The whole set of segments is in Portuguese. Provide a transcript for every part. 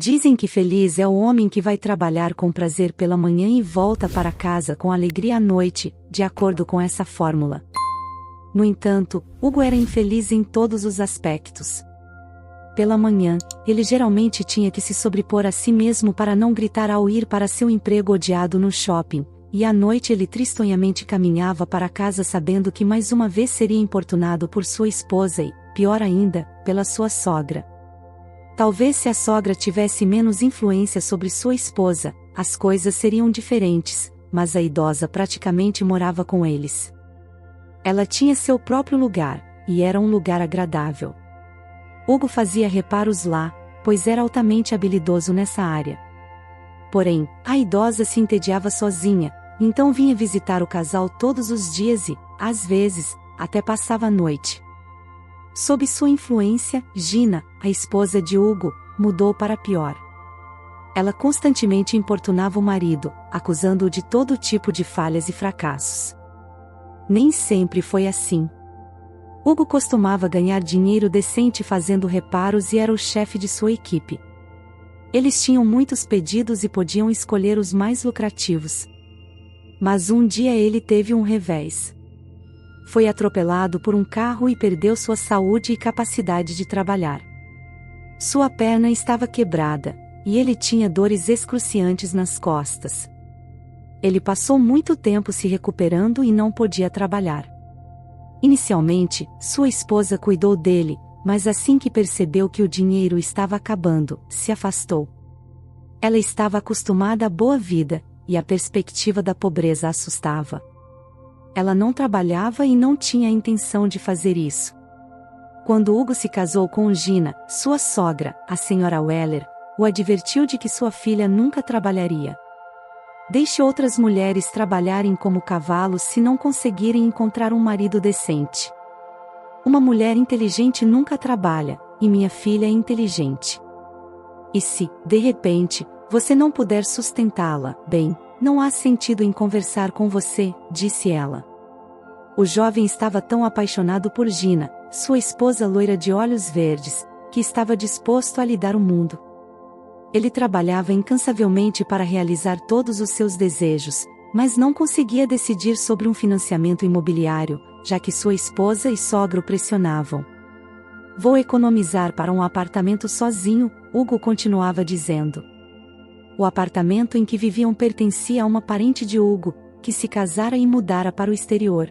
Dizem que feliz é o homem que vai trabalhar com prazer pela manhã e volta para casa com alegria à noite, de acordo com essa fórmula. No entanto, Hugo era infeliz em todos os aspectos. Pela manhã, ele geralmente tinha que se sobrepor a si mesmo para não gritar ao ir para seu emprego odiado no shopping, e à noite ele tristonhamente caminhava para casa sabendo que mais uma vez seria importunado por sua esposa e, pior ainda, pela sua sogra. Talvez se a sogra tivesse menos influência sobre sua esposa, as coisas seriam diferentes, mas a idosa praticamente morava com eles. Ela tinha seu próprio lugar, e era um lugar agradável. Hugo fazia reparos lá, pois era altamente habilidoso nessa área. Porém, a idosa se entediava sozinha, então vinha visitar o casal todos os dias e, às vezes, até passava a noite. Sob sua influência, Gina, a esposa de Hugo, mudou para pior. Ela constantemente importunava o marido, acusando-o de todo tipo de falhas e fracassos. Nem sempre foi assim. Hugo costumava ganhar dinheiro decente fazendo reparos e era o chefe de sua equipe. Eles tinham muitos pedidos e podiam escolher os mais lucrativos. Mas um dia ele teve um revés. Foi atropelado por um carro e perdeu sua saúde e capacidade de trabalhar. Sua perna estava quebrada, e ele tinha dores excruciantes nas costas. Ele passou muito tempo se recuperando e não podia trabalhar. Inicialmente, sua esposa cuidou dele, mas assim que percebeu que o dinheiro estava acabando, se afastou. Ela estava acostumada à boa vida, e a perspectiva da pobreza a assustava. Ela não trabalhava e não tinha a intenção de fazer isso. Quando Hugo se casou com Gina, sua sogra, a senhora Weller, o advertiu de que sua filha nunca trabalharia. Deixe outras mulheres trabalharem como cavalos se não conseguirem encontrar um marido decente. Uma mulher inteligente nunca trabalha, e minha filha é inteligente. E se, de repente, você não puder sustentá-la, bem, não há sentido em conversar com você, disse ela. O jovem estava tão apaixonado por Gina, sua esposa loira de olhos verdes, que estava disposto a lhe dar o mundo. Ele trabalhava incansavelmente para realizar todos os seus desejos, mas não conseguia decidir sobre um financiamento imobiliário, já que sua esposa e sogra o pressionavam. Vou economizar para um apartamento sozinho, Hugo continuava dizendo. O apartamento em que viviam pertencia a uma parente de Hugo, que se casara e mudara para o exterior.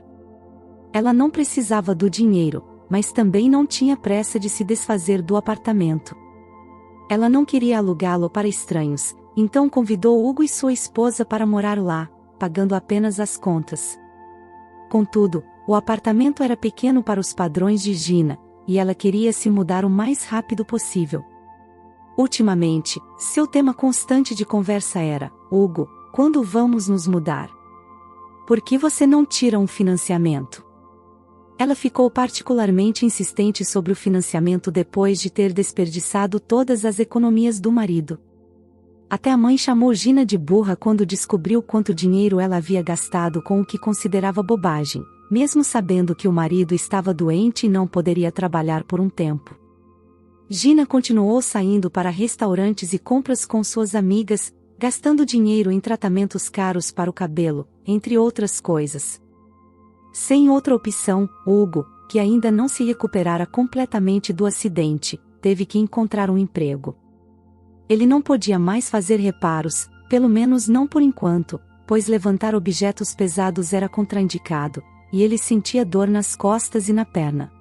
Ela não precisava do dinheiro, mas também não tinha pressa de se desfazer do apartamento. Ela não queria alugá-lo para estranhos, então convidou Hugo e sua esposa para morar lá, pagando apenas as contas. Contudo, o apartamento era pequeno para os padrões de Gina, e ela queria se mudar o mais rápido possível. Ultimamente, seu tema constante de conversa era: Hugo, quando vamos nos mudar? Por que você não tira um financiamento? Ela ficou particularmente insistente sobre o financiamento depois de ter desperdiçado todas as economias do marido. Até a mãe chamou Gina de burra quando descobriu quanto dinheiro ela havia gastado com o que considerava bobagem, mesmo sabendo que o marido estava doente e não poderia trabalhar por um tempo. Gina continuou saindo para restaurantes e compras com suas amigas, gastando dinheiro em tratamentos caros para o cabelo, entre outras coisas. Sem outra opção, Hugo, que ainda não se recuperara completamente do acidente, teve que encontrar um emprego. Ele não podia mais fazer reparos, pelo menos não por enquanto, pois levantar objetos pesados era contraindicado, e ele sentia dor nas costas e na perna.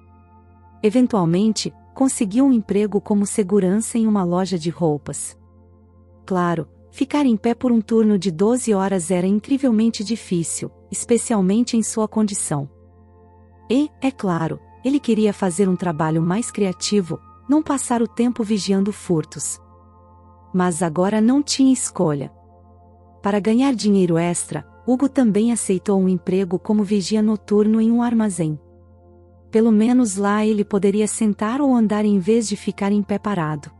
Eventualmente, conseguiu um emprego como segurança em uma loja de roupas. Claro, ficar em pé por um turno de 12 horas era incrivelmente difícil, especialmente em sua condição. E, é claro, ele queria fazer um trabalho mais criativo, não passar o tempo vigiando furtos. Mas agora não tinha escolha. Para ganhar dinheiro extra, Hugo também aceitou um emprego como vigia noturno em um armazém. Pelo menos lá ele poderia sentar ou andar em vez de ficar em pé parado.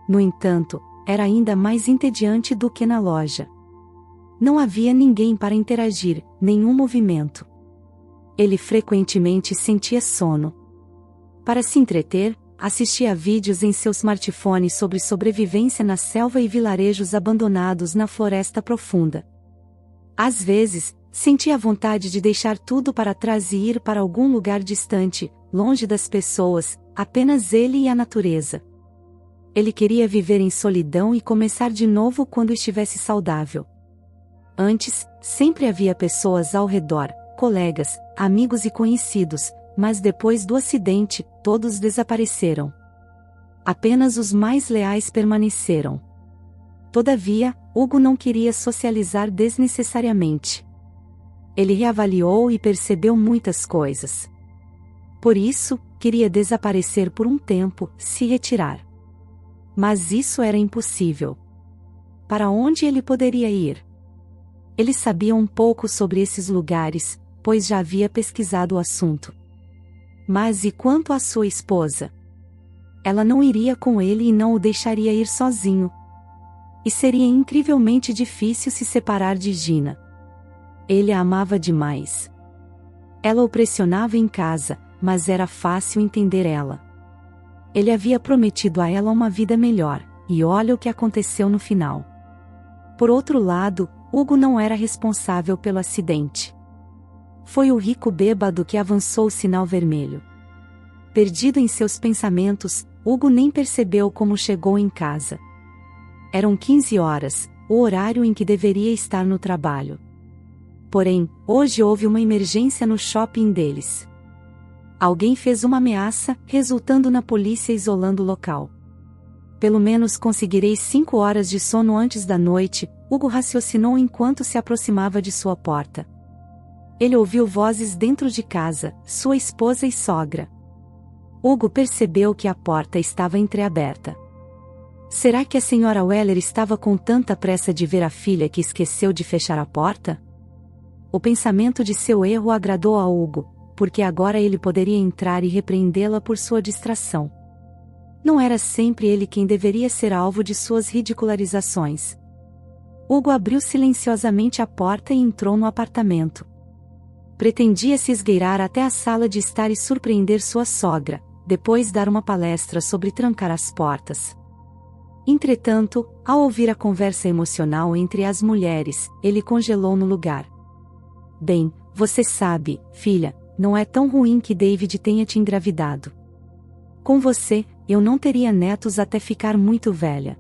No entanto, era ainda mais entediante do que na loja. Não havia ninguém para interagir, nenhum movimento. Ele frequentemente sentia sono. Para se entreter, assistia a vídeos em seu smartphone sobre sobrevivência na selva e vilarejos abandonados na floresta profunda. Às vezes, sentia vontade de deixar tudo para trás e ir para algum lugar distante, longe das pessoas, apenas ele e a natureza. Ele queria viver em solidão e começar de novo quando estivesse saudável. Antes, sempre havia pessoas ao redor, colegas, amigos e conhecidos, mas depois do acidente, todos desapareceram. Apenas os mais leais permaneceram. Todavia, Hugo não queria socializar desnecessariamente. Ele reavaliou e percebeu muitas coisas. Por isso, queria desaparecer por um tempo, se retirar. Mas isso era impossível. Para onde ele poderia ir? Ele sabia um pouco sobre esses lugares, pois já havia pesquisado o assunto. Mas e quanto à sua esposa? Ela não iria com ele e não o deixaria ir sozinho. E seria incrivelmente difícil se separar de Gina. Ele a amava demais. Ela o pressionava em casa, mas era fácil entender ela. Ele havia prometido a ela uma vida melhor, e olha o que aconteceu no final. Por outro lado, Hugo não era responsável pelo acidente. Foi o rico bêbado que avançou o sinal vermelho. Perdido em seus pensamentos, Hugo nem percebeu como chegou em casa. Eram 15 horas, o horário em que deveria estar no trabalho. Porém, hoje houve uma emergência no shopping deles. Alguém fez uma ameaça, resultando na polícia isolando o local. Pelo menos conseguirei 5 horas de sono antes da noite, Hugo raciocinou enquanto se aproximava de sua porta. Ele ouviu vozes dentro de casa, sua esposa e sogra. Hugo percebeu que a porta estava entreaberta. Será que a senhora Weller estava com tanta pressa de ver a filha que esqueceu de fechar a porta? O pensamento de seu erro agradou a Hugo, porque agora ele poderia entrar e repreendê-la por sua distração. Não era sempre ele quem deveria ser alvo de suas ridicularizações. Hugo abriu silenciosamente a porta e entrou no apartamento. Pretendia se esgueirar até a sala de estar e surpreender sua sogra, depois dar uma palestra sobre trancar as portas. Entretanto, ao ouvir a conversa emocional entre as mulheres, ele congelou no lugar. Bem, você sabe, filha, não é tão ruim que David tenha te engravidado. Com você, eu não teria netos até ficar muito velha.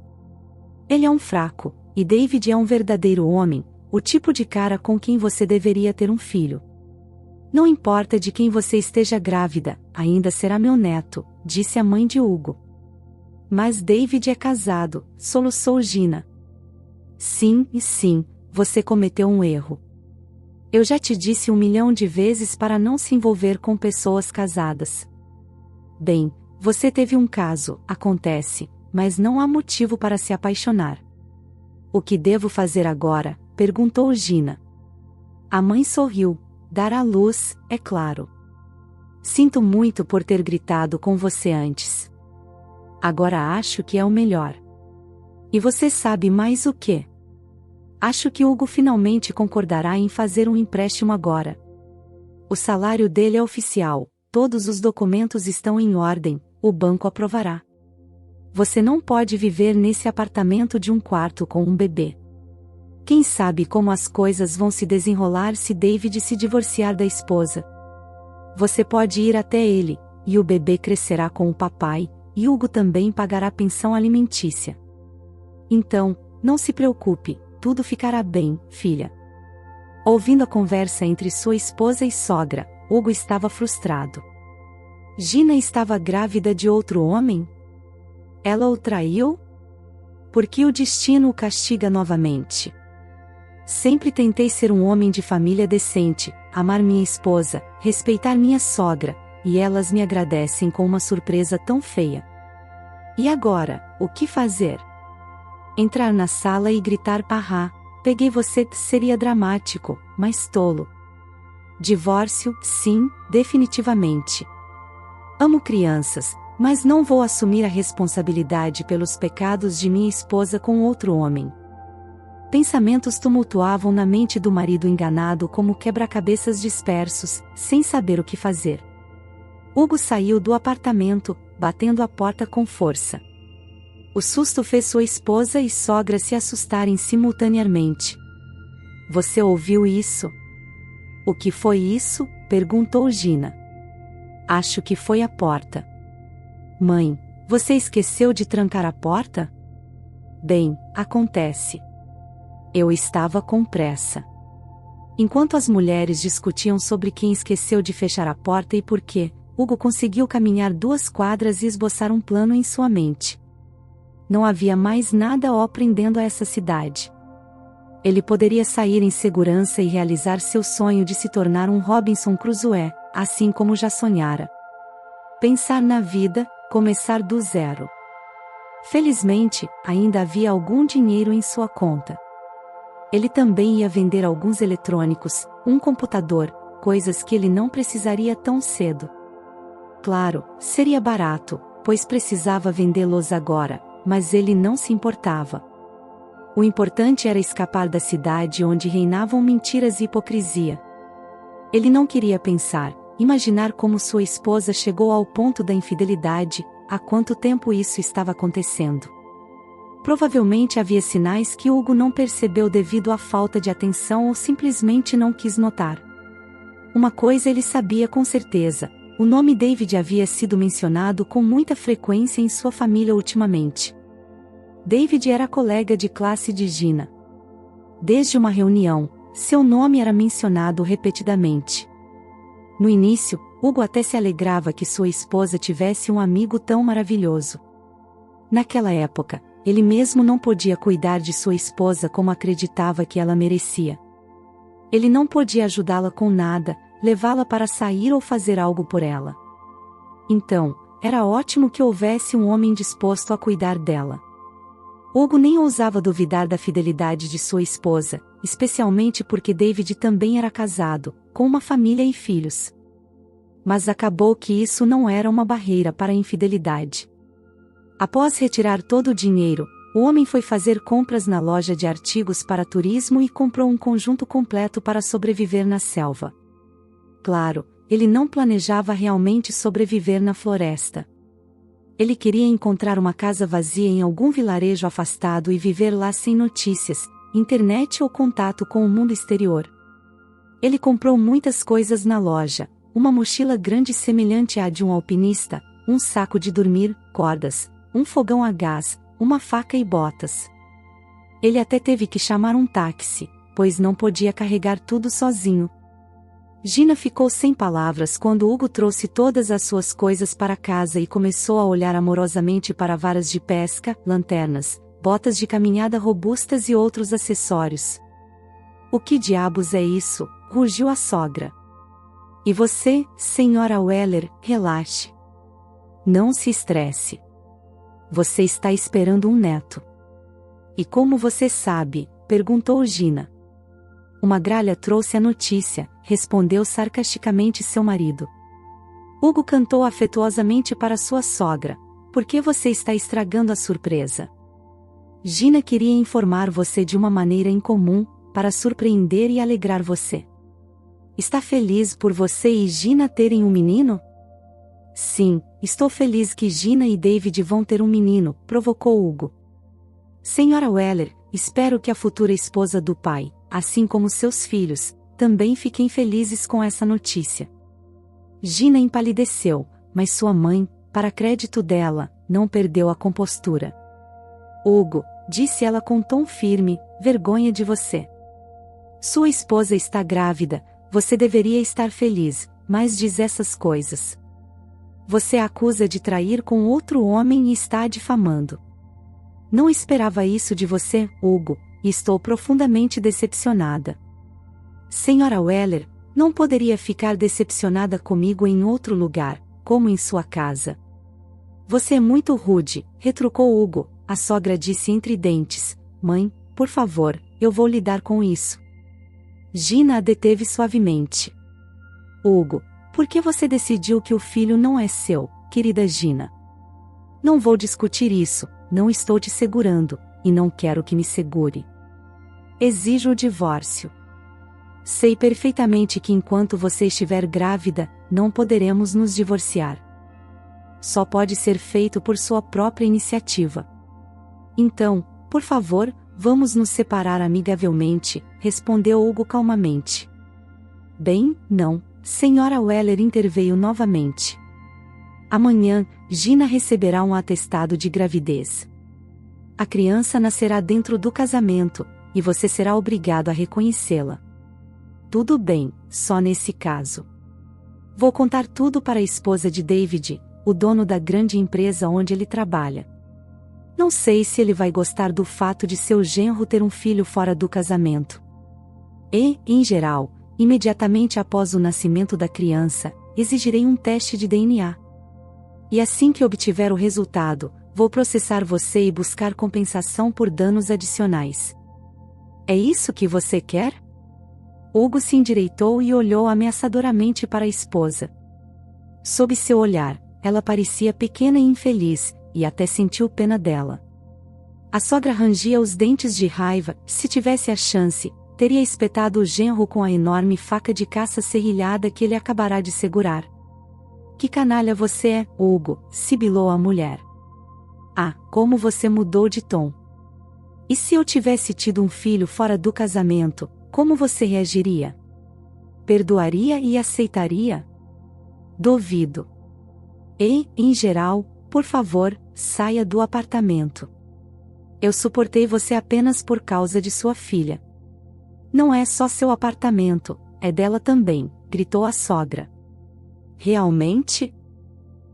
Ele é um fraco, e David é um verdadeiro homem, o tipo de cara com quem você deveria ter um filho. Não importa de quem você esteja grávida, ainda será meu neto, disse a mãe de Hugo. Mas David é casado, soluçou Gina. Sim, você cometeu um erro. Eu já te disse 1 milhão de vezes para não se envolver com pessoas casadas. Bem, você teve um caso, acontece, mas não há motivo para se apaixonar. O que devo fazer agora? Perguntou Gina. A mãe sorriu. Dar à luz, é claro. Sinto muito por ter gritado com você antes. Agora acho que é o melhor. E você sabe mais o quê? Acho que Hugo finalmente concordará em fazer um empréstimo agora. O salário dele é oficial, todos os documentos estão em ordem, o banco aprovará. Você não pode viver nesse apartamento de 1 quarto com um bebê. Quem sabe como as coisas vão se desenrolar se David se divorciar da esposa. Você pode ir até ele, e o bebê crescerá com o papai, e Hugo também pagará pensão alimentícia. Então, não se preocupe, tudo ficará bem, filha. Ouvindo a conversa entre sua esposa e sogra, Hugo estava frustrado. Gina estava grávida de outro homem? Ela o traiu? Por que o destino o castiga novamente? Sempre tentei ser um homem de família decente, amar minha esposa, respeitar minha sogra, e elas me agradecem com uma surpresa tão feia. E agora, o que fazer? Entrar na sala e gritar parrá, peguei você, seria dramático, mas tolo. Divórcio, sim, definitivamente. Amo crianças, mas não vou assumir a responsabilidade pelos pecados de minha esposa com outro homem. Pensamentos tumultuavam na mente do marido enganado como quebra-cabeças dispersos, sem saber o que fazer. Hugo saiu do apartamento, batendo a porta com força. O susto fez sua esposa e sogra se assustarem simultaneamente. Você ouviu isso? O que foi isso? Perguntou Gina. Acho que foi a porta. Mãe, você esqueceu de trancar a porta? Bem, acontece. Eu estava com pressa. Enquanto as mulheres discutiam sobre quem esqueceu de fechar a porta e por quê, Hugo conseguiu caminhar 2 quadras e esboçar um plano em sua mente. Não havia mais nada o prendendo a essa cidade. Ele poderia sair em segurança e realizar seu sonho de se tornar um Robinson Crusoe, assim como já sonhara. Pensar na vida, começar do zero. Felizmente, ainda havia algum dinheiro em sua conta. Ele também ia vender alguns eletrônicos, um computador, coisas que ele não precisaria tão cedo. Claro, seria barato, pois precisava vendê-los agora, mas ele não se importava. O importante era escapar da cidade onde reinavam mentiras e hipocrisia. Ele não queria pensar, imaginar como sua esposa chegou ao ponto da infidelidade, há quanto tempo isso estava acontecendo. Provavelmente havia sinais que Hugo não percebeu devido à falta de atenção ou simplesmente não quis notar. Uma coisa ele sabia com certeza: o nome David havia sido mencionado com muita frequência em sua família ultimamente. David era colega de classe de Gina. Desde uma reunião, seu nome era mencionado repetidamente. No início, Hugo até se alegrava que sua esposa tivesse um amigo tão maravilhoso. Naquela época, ele mesmo não podia cuidar de sua esposa como acreditava que ela merecia. Ele não podia ajudá-la com nada, levá-la para sair ou fazer algo por ela. Então, era ótimo que houvesse um homem disposto a cuidar dela. Hugo nem ousava duvidar da fidelidade de sua esposa, especialmente porque David também era casado, com uma família e filhos. Mas acabou que isso não era uma barreira para a infidelidade. Após retirar todo o dinheiro, o homem foi fazer compras na loja de artigos para turismo e comprou um conjunto completo para sobreviver na selva. Claro, ele não planejava realmente sobreviver na floresta. Ele queria encontrar uma casa vazia em algum vilarejo afastado e viver lá sem notícias, internet ou contato com o mundo exterior. Ele comprou muitas coisas na loja: uma mochila grande semelhante à de um alpinista, um saco de dormir, cordas, um fogão a gás, uma faca e botas. Ele até teve que chamar um táxi, pois não podia carregar tudo sozinho. Gina ficou sem palavras quando Hugo trouxe todas as suas coisas para casa e começou a olhar amorosamente para varas de pesca, lanternas, botas de caminhada robustas e outros acessórios. "O que diabos é isso?" rugiu a sogra. "E você, senhora Weller, relaxe. Não se estresse. Você está esperando um neto." "E como você sabe?" perguntou Gina. "Uma gralha trouxe a notícia", respondeu sarcasticamente seu marido. Hugo cantou afetuosamente para sua sogra: "Por que você está estragando a surpresa? Gina queria informar você de uma maneira incomum, para surpreender e alegrar você. Está feliz por você e Gina terem um menino?" "Sim, estou feliz que Gina e David vão ter um menino", provocou Hugo. "Senhora Weller, espero que a futura esposa do pai, assim como seus filhos, também fiquem felizes com essa notícia." Gina empalideceu, mas sua mãe, para crédito dela, não perdeu a compostura. "Hugo", disse ela com tom firme, "vergonha de você. Sua esposa está grávida, você deveria estar feliz, mas diz essas coisas. Você a acusa de trair com outro homem e está a difamando. Não esperava isso de você, Hugo, e estou profundamente decepcionada." "Senhora Weller, não poderia ficar decepcionada comigo em outro lugar, como em sua casa." "Você é muito rude", retrucou Hugo. A sogra disse entre dentes: "Mãe, por favor, eu vou lidar com isso." Gina a deteve suavemente. "Hugo, por que você decidiu que o filho não é seu, querida Gina?" "Não vou discutir isso, não estou te segurando, e não quero que me segure. Exijo o divórcio. Sei perfeitamente que enquanto você estiver grávida, não poderemos nos divorciar." só pode ser feito por sua própria iniciativa. Então, por favor, vamos nos separar amigavelmente, respondeu Hugo calmamente. Bem, não, Senhora Weller interveio novamente. Amanhã, Gina receberá um atestado de gravidez. A criança nascerá dentro do casamento, e você será obrigado a reconhecê-la. Tudo bem, só nesse caso. Vou contar tudo para a esposa de David, o dono da grande empresa onde ele trabalha. Não sei se ele vai gostar do fato de seu genro ter um filho fora do casamento. E, em geral, imediatamente após o nascimento da criança, exigirei um teste de DNA. E assim que obtiver o resultado, vou processar você e buscar compensação por danos adicionais. É isso que você quer? Hugo se endireitou e olhou ameaçadoramente para a esposa. Sob seu olhar, ela parecia pequena e infeliz, e até sentiu pena dela. A sogra rangia os dentes de raiva. Se tivesse a chance, teria espetado o genro com a enorme faca de caça serrilhada que ele acabará de segurar. Que canalha você é, Hugo, sibilou a mulher. Ah, como você mudou de tom. E se eu tivesse tido um filho fora do casamento, como você reagiria? Perdoaria e aceitaria? Duvido. E, em geral, por favor, saia do apartamento. Eu suportei você apenas por causa de sua filha. Não é só seu apartamento, é dela também, gritou a sogra. Realmente?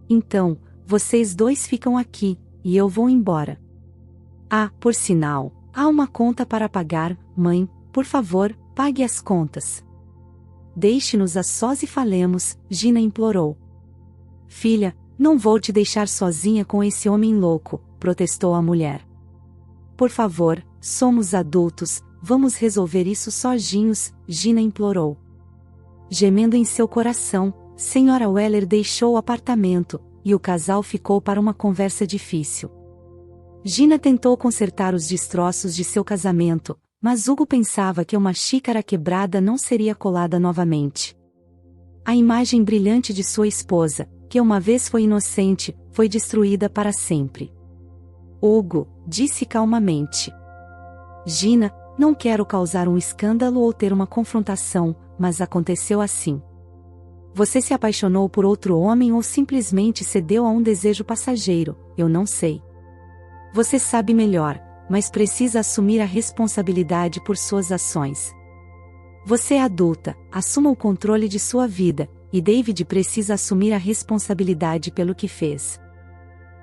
Então, vocês dois ficam aqui, e eu vou embora. Ah, por sinal, há uma conta para pagar, mãe, por favor, pague as contas. Deixe-nos a sós e falemos, Gina implorou. Filha, não vou te deixar sozinha com esse homem louco, protestou a mulher. Por favor, somos adultos, vamos resolver isso sozinhos, Gina implorou. Gemendo em seu coração, Senhora Weller deixou o apartamento, e o casal ficou para uma conversa difícil. Gina tentou consertar os destroços de seu casamento, mas Hugo pensava que uma xícara quebrada não seria colada novamente. A imagem brilhante de sua esposa, que uma vez foi inocente, foi destruída para sempre. Hugo, disse calmamente. Gina, não quero causar um escândalo ou ter uma confrontação, mas aconteceu assim. Você se apaixonou por outro homem ou simplesmente cedeu a um desejo passageiro, eu não sei. Você sabe melhor, mas precisa assumir a responsabilidade por suas ações. Você é adulta, assuma o controle de sua vida, e David precisa assumir a responsabilidade pelo que fez.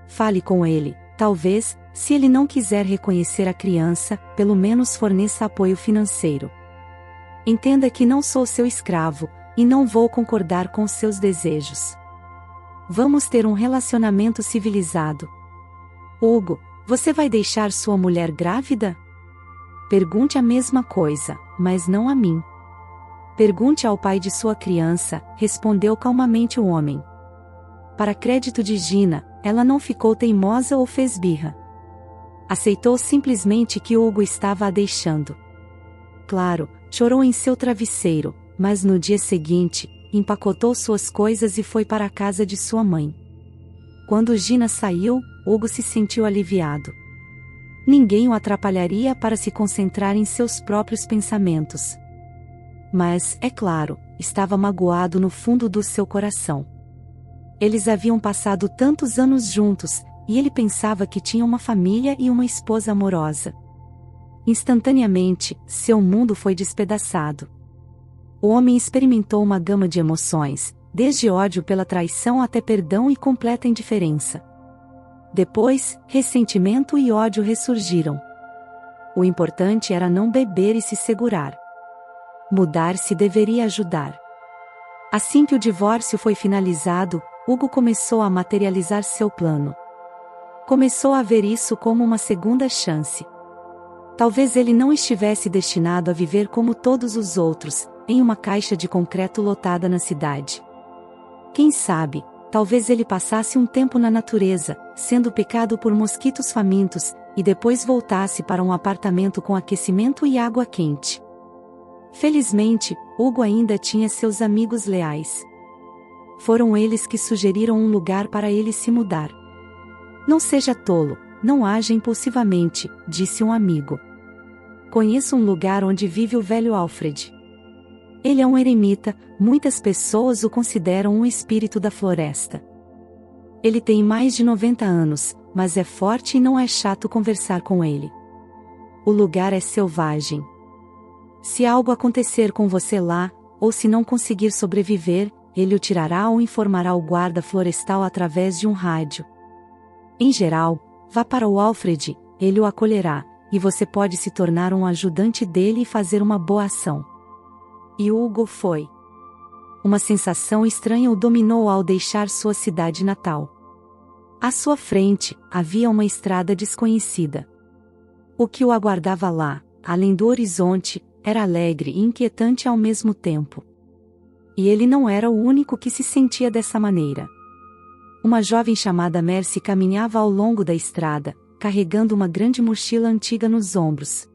Fale com ele, talvez, se ele não quiser reconhecer a criança, pelo menos forneça apoio financeiro. Entenda que não sou seu escravo, e não vou concordar com seus desejos. Vamos ter um relacionamento civilizado. Hugo, você vai deixar sua mulher grávida? Pergunte a mesma coisa, mas não a mim. Pergunte ao pai de sua criança, respondeu calmamente o homem. Para crédito de Gina, ela não ficou teimosa ou fez birra. Aceitou simplesmente que Hugo estava a deixando. Claro, chorou em seu travesseiro, mas no dia seguinte, empacotou suas coisas e foi para a casa de sua mãe. Quando Gina saiu, Hugo se sentiu aliviado. Ninguém o atrapalharia para se concentrar em seus próprios pensamentos. Mas, é claro, estava magoado no fundo do seu coração. Eles haviam passado tantos anos juntos, e ele pensava que tinha uma família e uma esposa amorosa. Instantaneamente, seu mundo foi despedaçado. O homem experimentou uma gama de emoções, desde ódio pela traição até perdão e completa indiferença. Depois, ressentimento e ódio ressurgiram. O importante era não beber e se segurar. Mudar-se deveria ajudar. Assim que o divórcio foi finalizado, Hugo começou a materializar seu plano. Começou a ver isso como uma segunda chance. Talvez ele não estivesse destinado a viver como todos os outros, em uma caixa de concreto lotada na cidade. Quem sabe, talvez ele passasse um tempo na natureza, sendo picado por mosquitos famintos, e depois voltasse para um apartamento com aquecimento e água quente. Felizmente, Hugo ainda tinha seus amigos leais. Foram eles que sugeriram um lugar para ele se mudar. Não seja tolo, não haja impulsivamente, disse um amigo. Conheço um lugar onde vive o velho Alfred. Ele é um eremita, muitas pessoas o consideram um espírito da floresta. Ele tem mais de 90 anos, mas é forte e não é chato conversar com ele. O lugar é selvagem. Se algo acontecer com você lá, ou se não conseguir sobreviver, ele o tirará ou informará o guarda florestal através de um rádio. Em geral, vá para o Alfred, ele o acolherá, e você pode se tornar um ajudante dele e fazer uma boa ação. E Hugo foi. Uma sensação estranha o dominou ao deixar sua cidade natal. À sua frente, havia uma estrada desconhecida. O que o aguardava lá, além do horizonte, era alegre e inquietante ao mesmo tempo. E ele não era o único que se sentia dessa maneira. Uma jovem chamada Mercy caminhava ao longo da estrada, carregando uma grande mochila antiga nos ombros.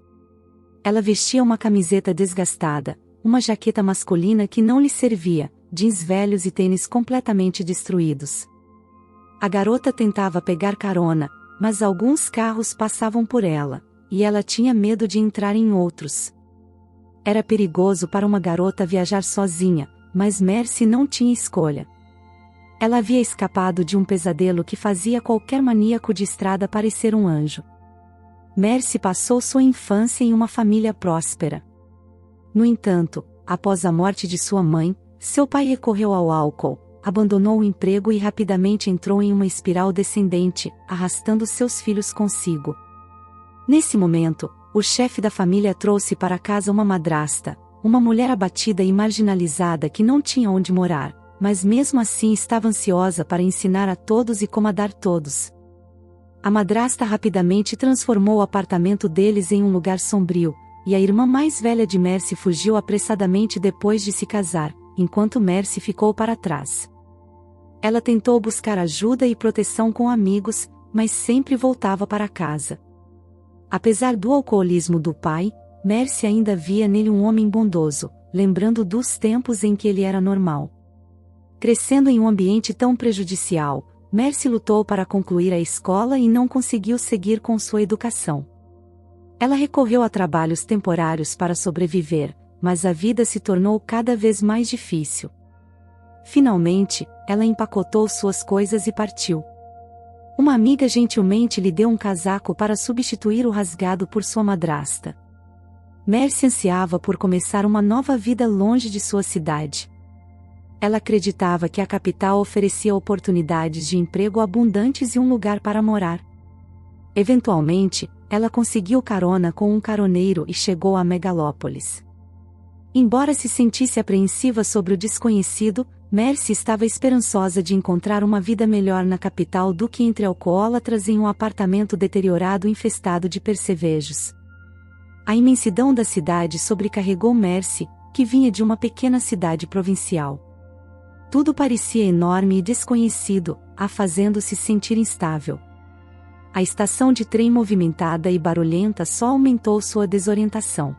Ela vestia uma camiseta desgastada, uma jaqueta masculina que não lhe servia, jeans velhos e tênis completamente destruídos. A garota tentava pegar carona, mas alguns carros passavam por ela, e ela tinha medo de entrar em outros. Era perigoso para uma garota viajar sozinha, mas Mercy não tinha escolha. Ela havia escapado de um pesadelo que fazia qualquer maníaco de estrada parecer um anjo. Mercy passou sua infância em uma família próspera. No entanto, após a morte de sua mãe, seu pai recorreu ao álcool, abandonou o emprego e rapidamente entrou em uma espiral descendente, arrastando seus filhos consigo. Nesse momento, o chefe da família trouxe para casa uma madrasta, uma mulher abatida e marginalizada que não tinha onde morar, mas mesmo assim estava ansiosa para ensinar a todos e comandar todos. A madrasta rapidamente transformou o apartamento deles em um lugar sombrio, e a irmã mais velha de Mercy fugiu apressadamente depois de se casar, enquanto Mercy ficou para trás. Ela tentou buscar ajuda e proteção com amigos, mas sempre voltava para casa. Apesar do alcoolismo do pai, Mercy ainda via nele um homem bondoso, lembrando dos tempos em que ele era normal. Crescendo em um ambiente tão prejudicial, Mercy lutou para concluir a escola e não conseguiu seguir com sua educação. Ela recorreu a trabalhos temporários para sobreviver, mas a vida se tornou cada vez mais difícil. Finalmente, ela empacotou suas coisas e partiu. Uma amiga gentilmente lhe deu um casaco para substituir o rasgado por sua madrasta. Mercy ansiava por começar uma nova vida longe de sua cidade. Ela acreditava que a capital oferecia oportunidades de emprego abundantes e um lugar para morar. Eventualmente, ela conseguiu carona com um caroneiro e chegou a Megalópolis. Embora se sentisse apreensiva sobre o desconhecido, Mercy estava esperançosa de encontrar uma vida melhor na capital do que entre alcoólatras em um apartamento deteriorado infestado de percevejos. A imensidão da cidade sobrecarregou Mercy, que vinha de uma pequena cidade provincial. Tudo parecia enorme e desconhecido, a fazendo-se sentir instável. A estação de trem movimentada e barulhenta só aumentou sua desorientação.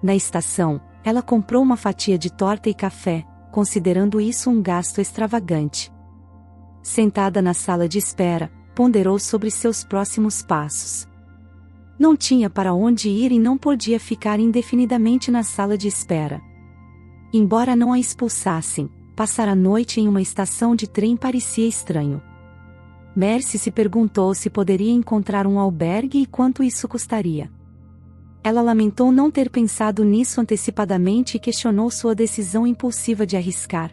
Na estação, ela comprou uma fatia de torta e café, considerando isso um gasto extravagante. Sentada na sala de espera, ponderou sobre seus próximos passos. Não tinha para onde ir e não podia ficar indefinidamente na sala de espera. Embora não a expulsassem, passar a noite em uma estação de trem parecia estranho. Mercy se perguntou se poderia encontrar um albergue e quanto isso custaria. Ela lamentou não ter pensado nisso antecipadamente e questionou sua decisão impulsiva de arriscar.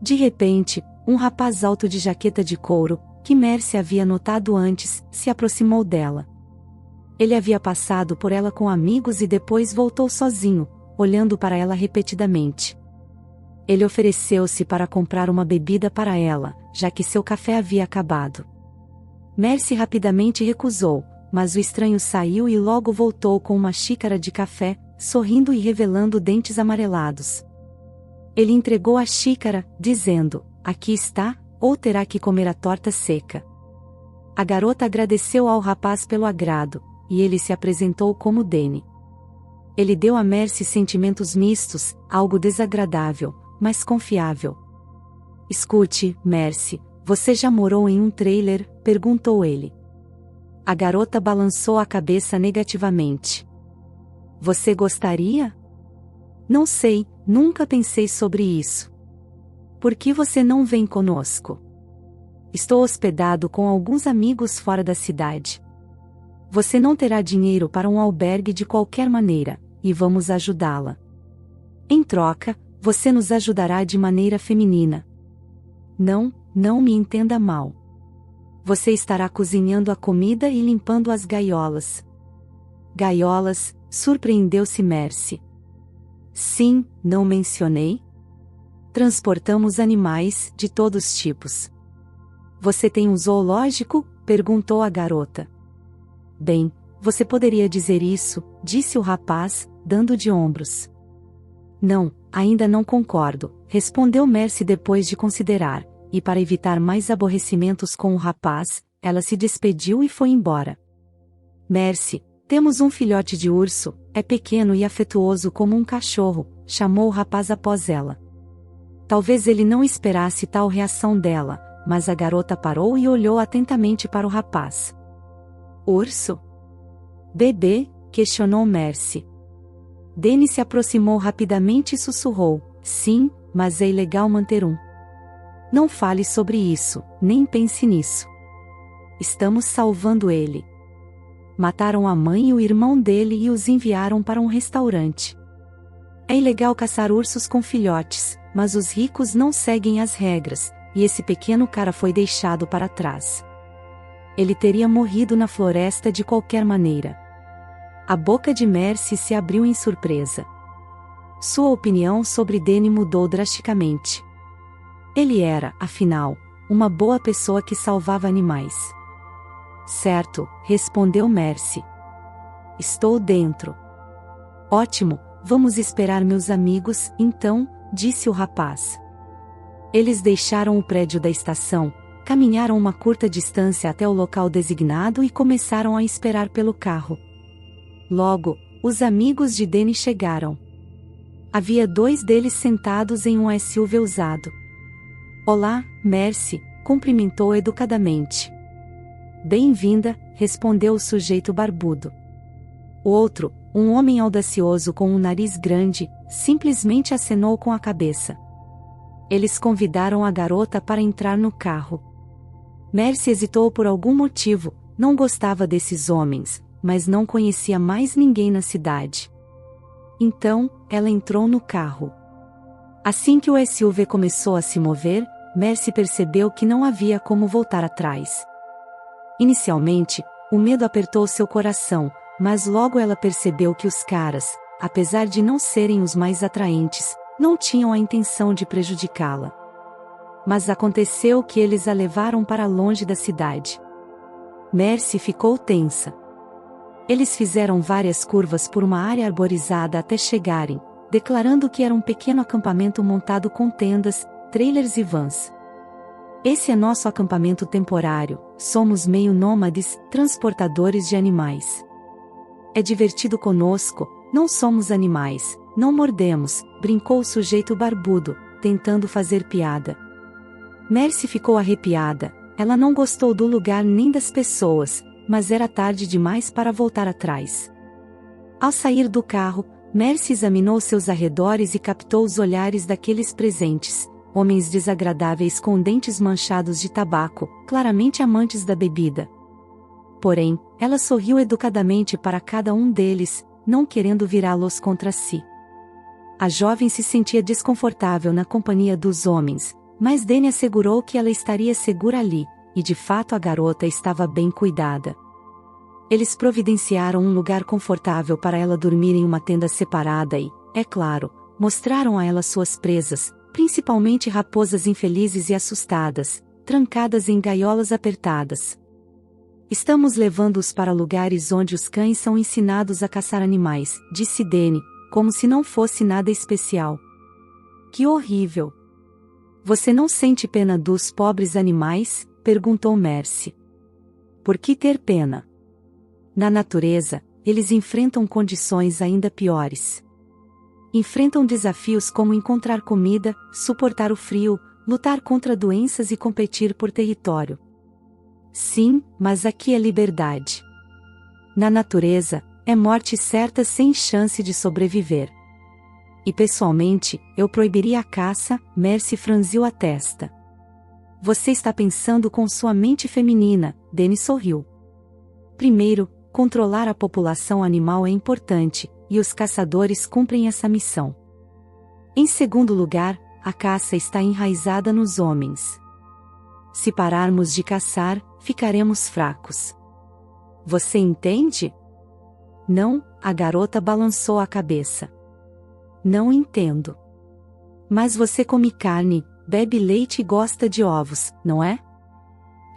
De repente, um rapaz alto de jaqueta de couro, que Mercy havia notado antes, se aproximou dela. Ele havia passado por ela com amigos e depois voltou sozinho, olhando para ela repetidamente. Ele ofereceu-se para comprar uma bebida para ela, já que seu café havia acabado. Mercy rapidamente recusou, mas o estranho saiu e logo voltou com uma xícara de café, sorrindo e revelando dentes amarelados. Ele entregou a xícara, dizendo: "Aqui está, ou terá que comer a torta seca." A garota agradeceu ao rapaz pelo agrado, e ele se apresentou como Danny. Ele deu a Mercy sentimentos mistos, algo desagradável, mas confiável. Escute, Mercy, você já morou em um trailer? Perguntou ele. A garota balançou a cabeça negativamente. Você gostaria? Não sei, nunca pensei sobre isso. Por que você não vem conosco? Estou hospedado com alguns amigos fora da cidade. Você não terá dinheiro para um albergue de qualquer maneira, e vamos ajudá-la. Em troca, você nos ajudará de maneira feminina. Não me entenda mal. Você estará cozinhando a comida e limpando as gaiolas. Gaiolas? Surpreendeu-se Mercy. Sim, não mencionei? Transportamos animais, de todos os tipos. Você tem um zoológico? Perguntou a garota. Bem, você poderia dizer isso, disse o rapaz, dando de ombros. Não, ainda não concordo, respondeu Mercy depois de considerar, e para evitar mais aborrecimentos com o rapaz, ela se despediu e foi embora. Mercy, temos um filhote de urso, é pequeno e afetuoso como um cachorro, chamou o rapaz após ela. Talvez ele não esperasse tal reação dela, mas a garota parou e olhou atentamente para o rapaz. Urso? Bebê? Questionou Mercy. Danny se aproximou rapidamente e sussurrou, sim, mas é ilegal manter um. Não fale sobre isso, nem pense nisso. Estamos salvando ele. Mataram a mãe e o irmão dele e os enviaram para um restaurante. É ilegal caçar ursos com filhotes, mas os ricos não seguem as regras, e esse pequeno cara foi deixado para trás. Ele teria morrido na floresta de qualquer maneira. A boca de Mercy se abriu em surpresa. Sua opinião sobre Danny mudou drasticamente. Ele era, afinal, uma boa pessoa que salvava animais. Certo, respondeu Mercy. Estou dentro. Ótimo, vamos esperar meus amigos, então, disse o rapaz. Eles deixaram o prédio da estação, caminharam uma curta distância até o local designado e começaram a esperar pelo carro. Logo, os amigos de Danny chegaram. Havia 2 deles sentados em um SUV usado. Olá, Mercy, cumprimentou educadamente. Bem-vinda, respondeu o sujeito barbudo. O outro, um homem audacioso com um nariz grande, simplesmente acenou com a cabeça. Eles convidaram a garota para entrar no carro. Mercy hesitou por algum motivo, não gostava desses homens, mas não conhecia mais ninguém na cidade. Então, ela entrou no carro. Assim que o SUV começou a se mover, Mercy percebeu que não havia como voltar atrás. Inicialmente, o medo apertou seu coração, mas logo ela percebeu que os caras, apesar de não serem os mais atraentes, não tinham a intenção de prejudicá-la. Mas aconteceu que eles a levaram para longe da cidade. Mercy ficou tensa. Eles fizeram várias curvas por uma área arborizada até chegarem, declarando que era um pequeno acampamento montado com tendas, trailers e vans. Esse é nosso acampamento temporário, somos meio nômades, transportadores de animais. É divertido conosco, não somos animais, não mordemos, brincou o sujeito barbudo, tentando fazer piada. Mercy ficou arrepiada, ela não gostou do lugar nem das pessoas, mas era tarde demais para voltar atrás. Ao sair do carro, Mercy examinou seus arredores e captou os olhares daqueles presentes, homens desagradáveis com dentes manchados de tabaco, claramente amantes da bebida. Porém, ela sorriu educadamente para cada um deles, não querendo virá-los contra si. A jovem se sentia desconfortável na companhia dos homens, mas Danny assegurou que ela estaria segura ali, e de fato a garota estava bem cuidada. Eles providenciaram um lugar confortável para ela dormir em uma tenda separada e, é claro, mostraram a ela suas presas, principalmente raposas infelizes e assustadas, trancadas em gaiolas apertadas. Estamos levando-os para lugares onde os cães são ensinados a caçar animais, disse Danny, como se não fosse nada especial. Que horrível! Você não sente pena dos pobres animais? Perguntou Mercy. Por que ter pena? Na natureza, eles enfrentam condições ainda piores. Enfrentam desafios como encontrar comida, suportar o frio, lutar contra doenças e competir por território. Sim, mas aqui é liberdade. Na natureza, é morte certa sem chance de sobreviver. E pessoalmente, eu proibiria a caça. Mercy franziu a testa. Você está pensando com sua mente feminina, Danny sorriu. Primeiro, controlar a população animal é importante, e os caçadores cumprem essa missão. Em segundo lugar, a caça está enraizada nos homens. Se pararmos de caçar, ficaremos fracos. Você entende? Não, a garota balançou a cabeça. Não entendo. Mas você come carne, bebe leite e gosta de ovos, não é?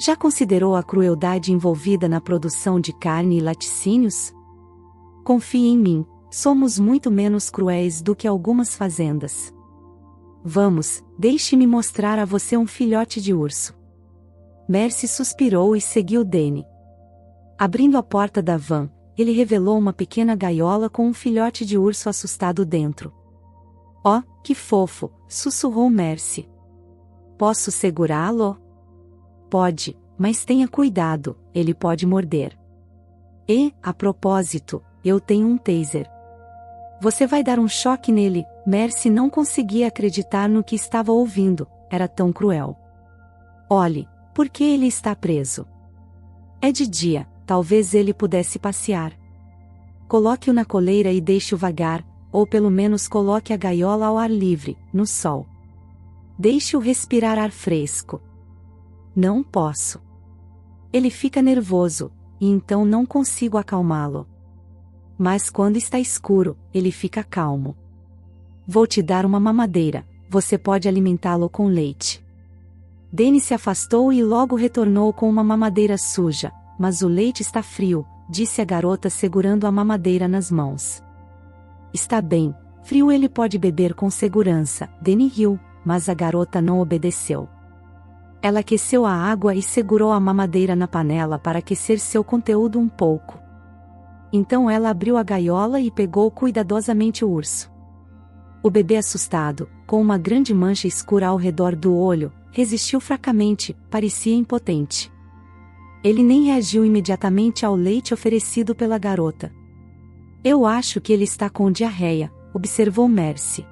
Já considerou a crueldade envolvida na produção de carne e laticínios? Confie em mim, somos muito menos cruéis do que algumas fazendas. Vamos, deixe-me mostrar a você um filhote de urso. Mercy suspirou e seguiu Danny. Abrindo a porta da van, ele revelou uma pequena gaiola com um filhote de urso assustado dentro. Oh, que fofo, sussurrou Mercy. Posso segurá-lo? Pode, mas tenha cuidado, ele pode morder. E, a propósito, eu tenho um taser. Você vai dar um choque nele. Mercy não conseguia acreditar no que estava ouvindo, era tão cruel. Olhe, por que ele está preso? É de dia, talvez ele pudesse passear. Coloque-o na coleira e deixe-o vagar, ou pelo menos coloque a gaiola ao ar livre, no sol. Deixe-o respirar ar fresco. Não posso. Ele fica nervoso, e então não consigo acalmá-lo. Mas quando está escuro, ele fica calmo. Vou te dar uma mamadeira, você pode alimentá-lo com leite. Danny se afastou e logo retornou com uma mamadeira suja, mas o leite está frio, disse a garota segurando a mamadeira nas mãos. Está bem, frio ele pode beber com segurança, Danny riu, mas a garota não obedeceu. Ela aqueceu a água e segurou a mamadeira na panela para aquecer seu conteúdo um pouco. Então ela abriu a gaiola e pegou cuidadosamente o urso. O bebê assustado, com uma grande mancha escura ao redor do olho, resistiu fracamente, parecia impotente. Ele nem reagiu imediatamente ao leite oferecido pela garota. Eu acho que ele está com diarreia, observou Mercy.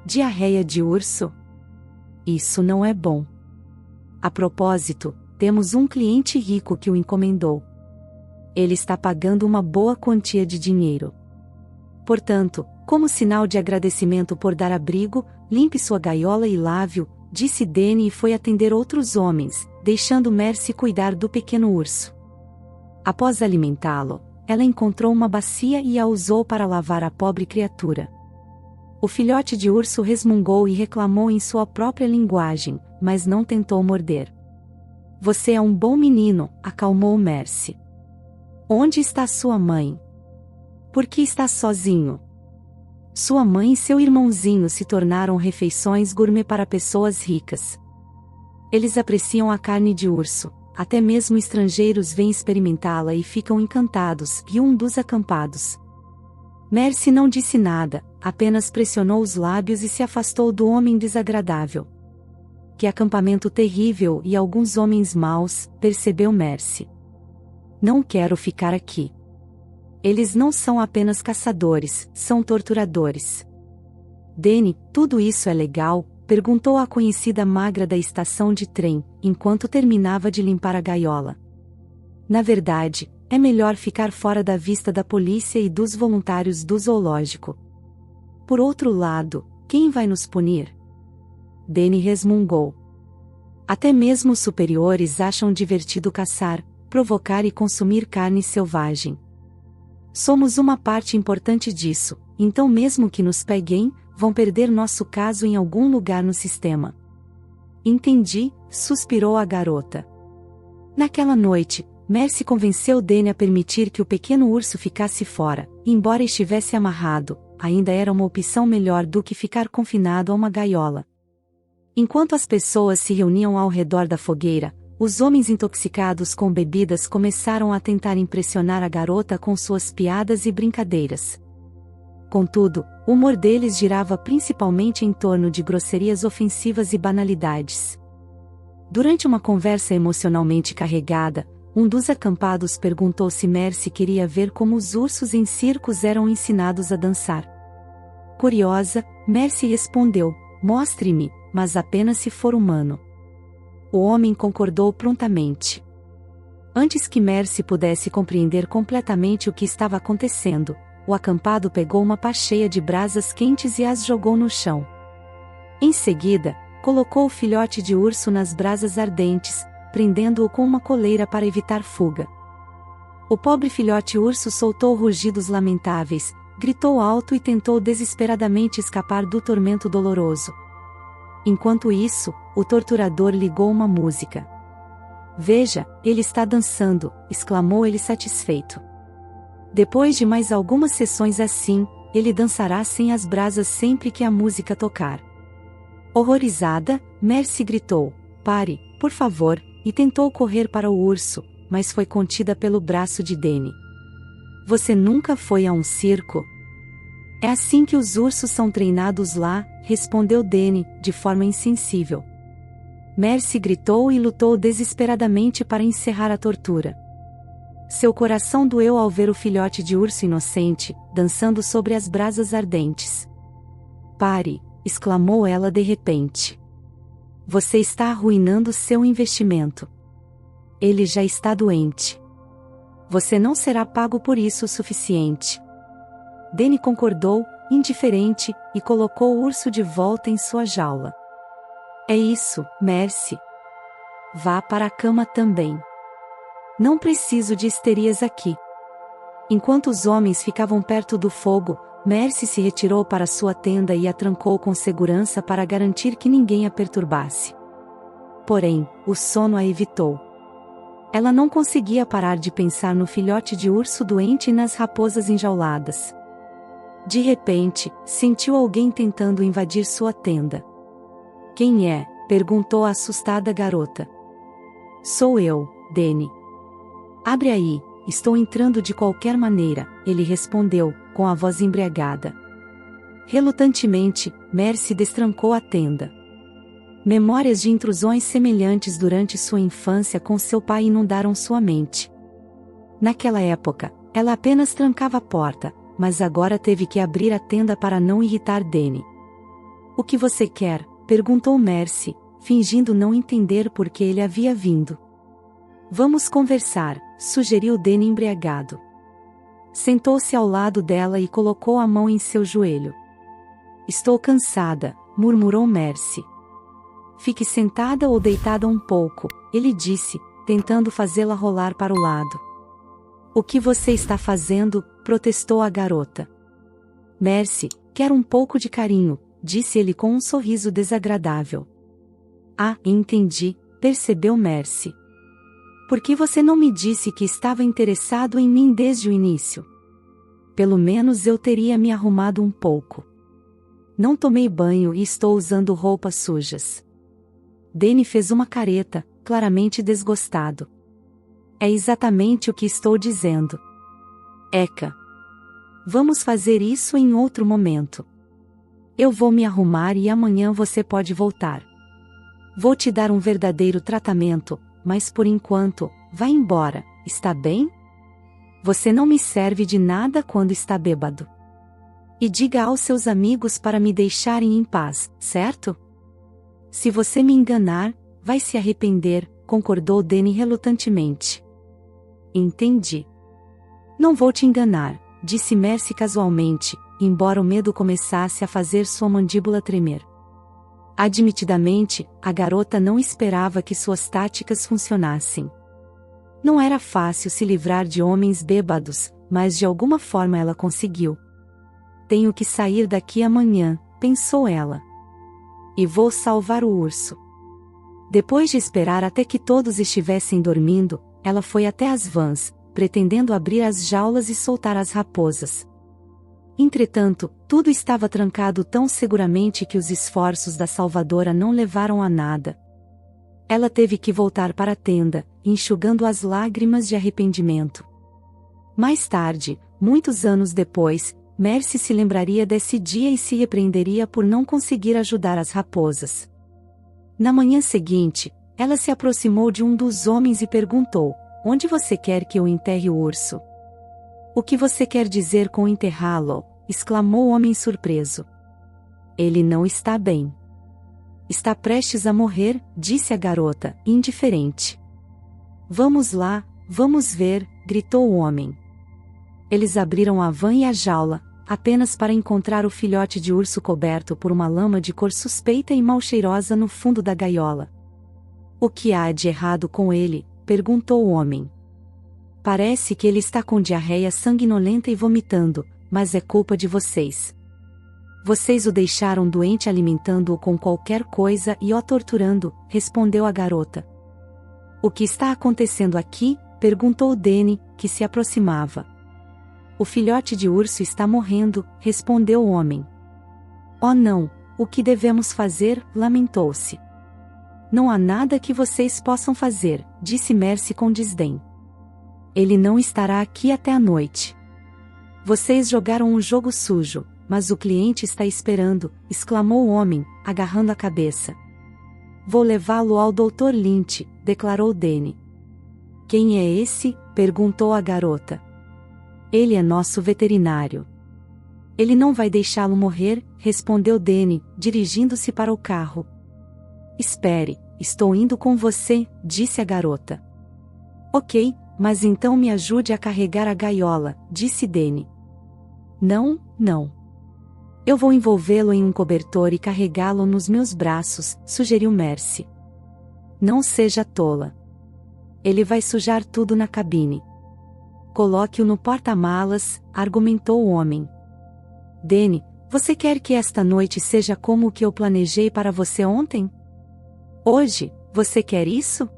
Diarreia de urso? Isso não é bom. A propósito, temos um cliente rico que o encomendou. Ele está pagando uma boa quantia de dinheiro. Portanto, como sinal de agradecimento por dar abrigo, limpe sua gaiola e lave-o, disse Danny e foi atender outros homens, deixando Mercy cuidar do pequeno urso. Após alimentá-lo, ela encontrou uma bacia e a usou para lavar a pobre criatura. O filhote de urso resmungou e reclamou em sua própria linguagem, mas não tentou morder. Você é um bom menino, acalmou Mercy. Onde está sua mãe? Por que está sozinho? Sua mãe e seu irmãozinho se tornaram refeições gourmet para pessoas ricas. Eles apreciam a carne de urso, até mesmo estrangeiros vêm experimentá-la e ficam encantados, riu um dos acampados. Mercy não disse nada, apenas pressionou os lábios e se afastou do homem desagradável. Que acampamento terrível e alguns homens maus, percebeu Mercy. Não quero ficar aqui. Eles não são apenas caçadores, são torturadores. Danny, tudo isso é legal? Perguntou a conhecida magra da estação de trem, enquanto terminava de limpar a gaiola. Na verdade, é melhor ficar fora da vista da polícia e dos voluntários do zoológico. Por outro lado, quem vai nos punir? Danny resmungou. Até mesmo os superiores acham divertido caçar, provocar e consumir carne selvagem. Somos uma parte importante disso, então mesmo que nos peguem, vão perder nosso caso em algum lugar no sistema. Entendi, suspirou a garota. Naquela noite, Mercy convenceu Danny a permitir que o pequeno urso ficasse fora, embora estivesse amarrado, ainda era uma opção melhor do que ficar confinado a uma gaiola. Enquanto as pessoas se reuniam ao redor da fogueira, os homens intoxicados com bebidas começaram a tentar impressionar a garota com suas piadas e brincadeiras. Contudo, o humor deles girava principalmente em torno de grosserias ofensivas e banalidades. Durante uma conversa emocionalmente carregada, um dos acampados perguntou se Mercy queria ver como os ursos em circos eram ensinados a dançar. Curiosa, Mercy respondeu: "Mostre-me, mas apenas se for humano." O homem concordou prontamente. Antes que Mercy pudesse compreender completamente o que estava acontecendo, o acampado pegou uma pá cheia de brasas quentes e as jogou no chão. Em seguida, colocou o filhote de urso nas brasas ardentes, prendendo-o com uma coleira para evitar fuga. O pobre filhote urso soltou rugidos lamentáveis, gritou alto e tentou desesperadamente escapar do tormento doloroso. Enquanto isso, o torturador ligou uma música. "Veja, ele está dançando", exclamou ele satisfeito. "Depois de mais algumas sessões assim, ele dançará sem as brasas sempre que a música tocar." Horrorizada, Mercy gritou: "Pare, por favor", e tentou correr para o urso, mas foi contida pelo braço de Danny. "Você nunca foi a um circo?" "É assim que os ursos são treinados lá", respondeu Danny, de forma insensível. Mercy gritou e lutou desesperadamente para encerrar a tortura. Seu coração doeu ao ver o filhote de urso inocente, dançando sobre as brasas ardentes. "Pare", exclamou ela de repente. "Você está arruinando seu investimento. Ele já está doente. Você não será pago por isso o suficiente." Danny concordou, indiferente, e colocou o urso de volta em sua jaula. "É isso, Mercy. Vá para a cama também. Não preciso de histerias aqui." Enquanto os homens ficavam perto do fogo, Mercy se retirou para sua tenda e a trancou com segurança para garantir que ninguém a perturbasse. Porém, o sono a evitou. Ela não conseguia parar de pensar no filhote de urso doente e nas raposas enjauladas. De repente, sentiu alguém tentando invadir sua tenda. "Quem é?", perguntou a assustada garota. "Sou eu, Danny." "Abre aí, estou entrando de qualquer maneira", ele respondeu, com a voz embriagada. Relutantemente, Mercy destrancou a tenda. Memórias de intrusões semelhantes durante sua infância com seu pai inundaram sua mente. Naquela época, ela apenas trancava a porta, mas agora teve que abrir a tenda para não irritar Danny. "O que você quer?", perguntou Mercy, fingindo não entender por que ele havia vindo. "Vamos conversar", sugeriu Danny embriagado. Sentou-se ao lado dela e colocou a mão em seu joelho. "Estou cansada", murmurou Mercy. "Fique sentada ou deitada um pouco", ele disse, tentando fazê-la rolar para o lado. "O que você está fazendo?", protestou a garota. "Mercy, quero um pouco de carinho", disse ele com um sorriso desagradável. "Ah, entendi", percebeu Mercy. "Por que você não me disse que estava interessado em mim desde o início? Pelo menos eu teria me arrumado um pouco. Não tomei banho e estou usando roupas sujas." Danny fez uma careta, claramente desgostado. "É exatamente o que estou dizendo. Eca. Vamos fazer isso em outro momento. Eu vou me arrumar e amanhã você pode voltar. Vou te dar um verdadeiro tratamento, mas por enquanto, vá embora, está bem? Você não me serve de nada quando está bêbado. E diga aos seus amigos para me deixarem em paz, certo?" "Se você me enganar, vai se arrepender", concordou Danny relutantemente. "Entendi." "Não vou te enganar", disse Mercy casualmente, embora o medo começasse a fazer sua mandíbula tremer. Admitidamente, a garota não esperava que suas táticas funcionassem. Não era fácil se livrar de homens bêbados, mas de alguma forma ela conseguiu. "Tenho que sair daqui amanhã", pensou ela. "E vou salvar o urso." Depois de esperar até que todos estivessem dormindo, ela foi até as vans, pretendendo abrir as jaulas e soltar as raposas. Entretanto, tudo estava trancado tão seguramente que os esforços da salvadora não levaram a nada. Ela teve que voltar para a tenda, enxugando as lágrimas de arrependimento. Mais tarde, muitos anos depois, Mercy se lembraria desse dia e se repreenderia por não conseguir ajudar as raposas. Na manhã seguinte, ela se aproximou de um dos homens e perguntou: onde você quer que eu enterre o urso? O que você quer dizer com enterrá-lo? Exclamou o homem surpreso. Ele não está bem. Está prestes a morrer, disse a garota, indiferente. Vamos lá, vamos ver, gritou o homem. Eles abriram a van e a jaula, apenas para encontrar o filhote de urso coberto por uma lama de cor suspeita e mal cheirosa no fundo da gaiola. O que há de errado com ele? Perguntou o homem. Parece que ele está com diarreia sanguinolenta e vomitando, mas é culpa de vocês. Vocês o deixaram doente alimentando-o com qualquer coisa e o torturando, respondeu a garota. O que está acontecendo aqui? Perguntou Danny, que se aproximava. O filhote de urso está morrendo, respondeu o homem. Oh não, o que devemos fazer? Lamentou-se. Não há nada que vocês possam fazer, disse Mercy com desdém. Ele não estará aqui até a noite. Vocês jogaram um jogo sujo, mas o cliente está esperando, exclamou o homem, agarrando a cabeça. Vou levá-lo ao Dr. Lynch, declarou Danny. Quem é esse? Perguntou a garota. Ele é nosso veterinário. Ele não vai deixá-lo morrer, respondeu Danny, dirigindo-se para o carro. Espere, estou indo com você, disse a garota. Ok, mas então me ajude a carregar a gaiola, disse Danny. Não, não. Eu vou envolvê-lo em um cobertor e carregá-lo nos meus braços, sugeriu Mercy. Não seja tola. Ele vai sujar tudo na cabine. Coloque-o no porta-malas, argumentou o homem. Danny, você quer que esta noite seja como o que eu planejei para você ontem? Hoje, você quer isso?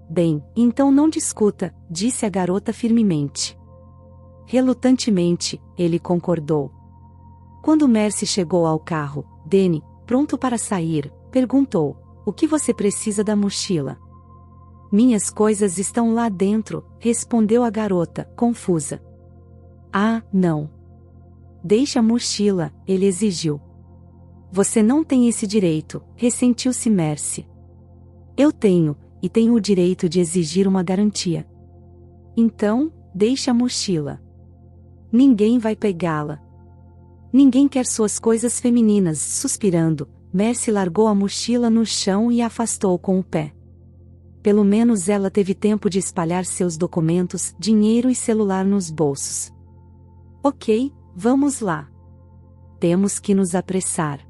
Bem, então não discuta, disse a garota firmemente. Relutantemente, ele concordou. Quando Mercy chegou ao carro, Danny, pronto para sair, perguntou: o que você precisa da mochila? Minhas coisas estão lá dentro, respondeu a garota, confusa. Ah, não. Deixe a mochila, ele exigiu. Você não tem esse direito, ressentiu-se Mercy. Eu tenho, e tenho o direito de exigir uma garantia. Então, deixe a mochila. Ninguém vai pegá-la. Ninguém quer suas coisas femininas, suspirando, Mercy largou a mochila no chão e a afastou com o pé. Pelo menos ela teve tempo de espalhar seus documentos, dinheiro e celular nos bolsos. Ok, vamos lá. Temos que nos apressar.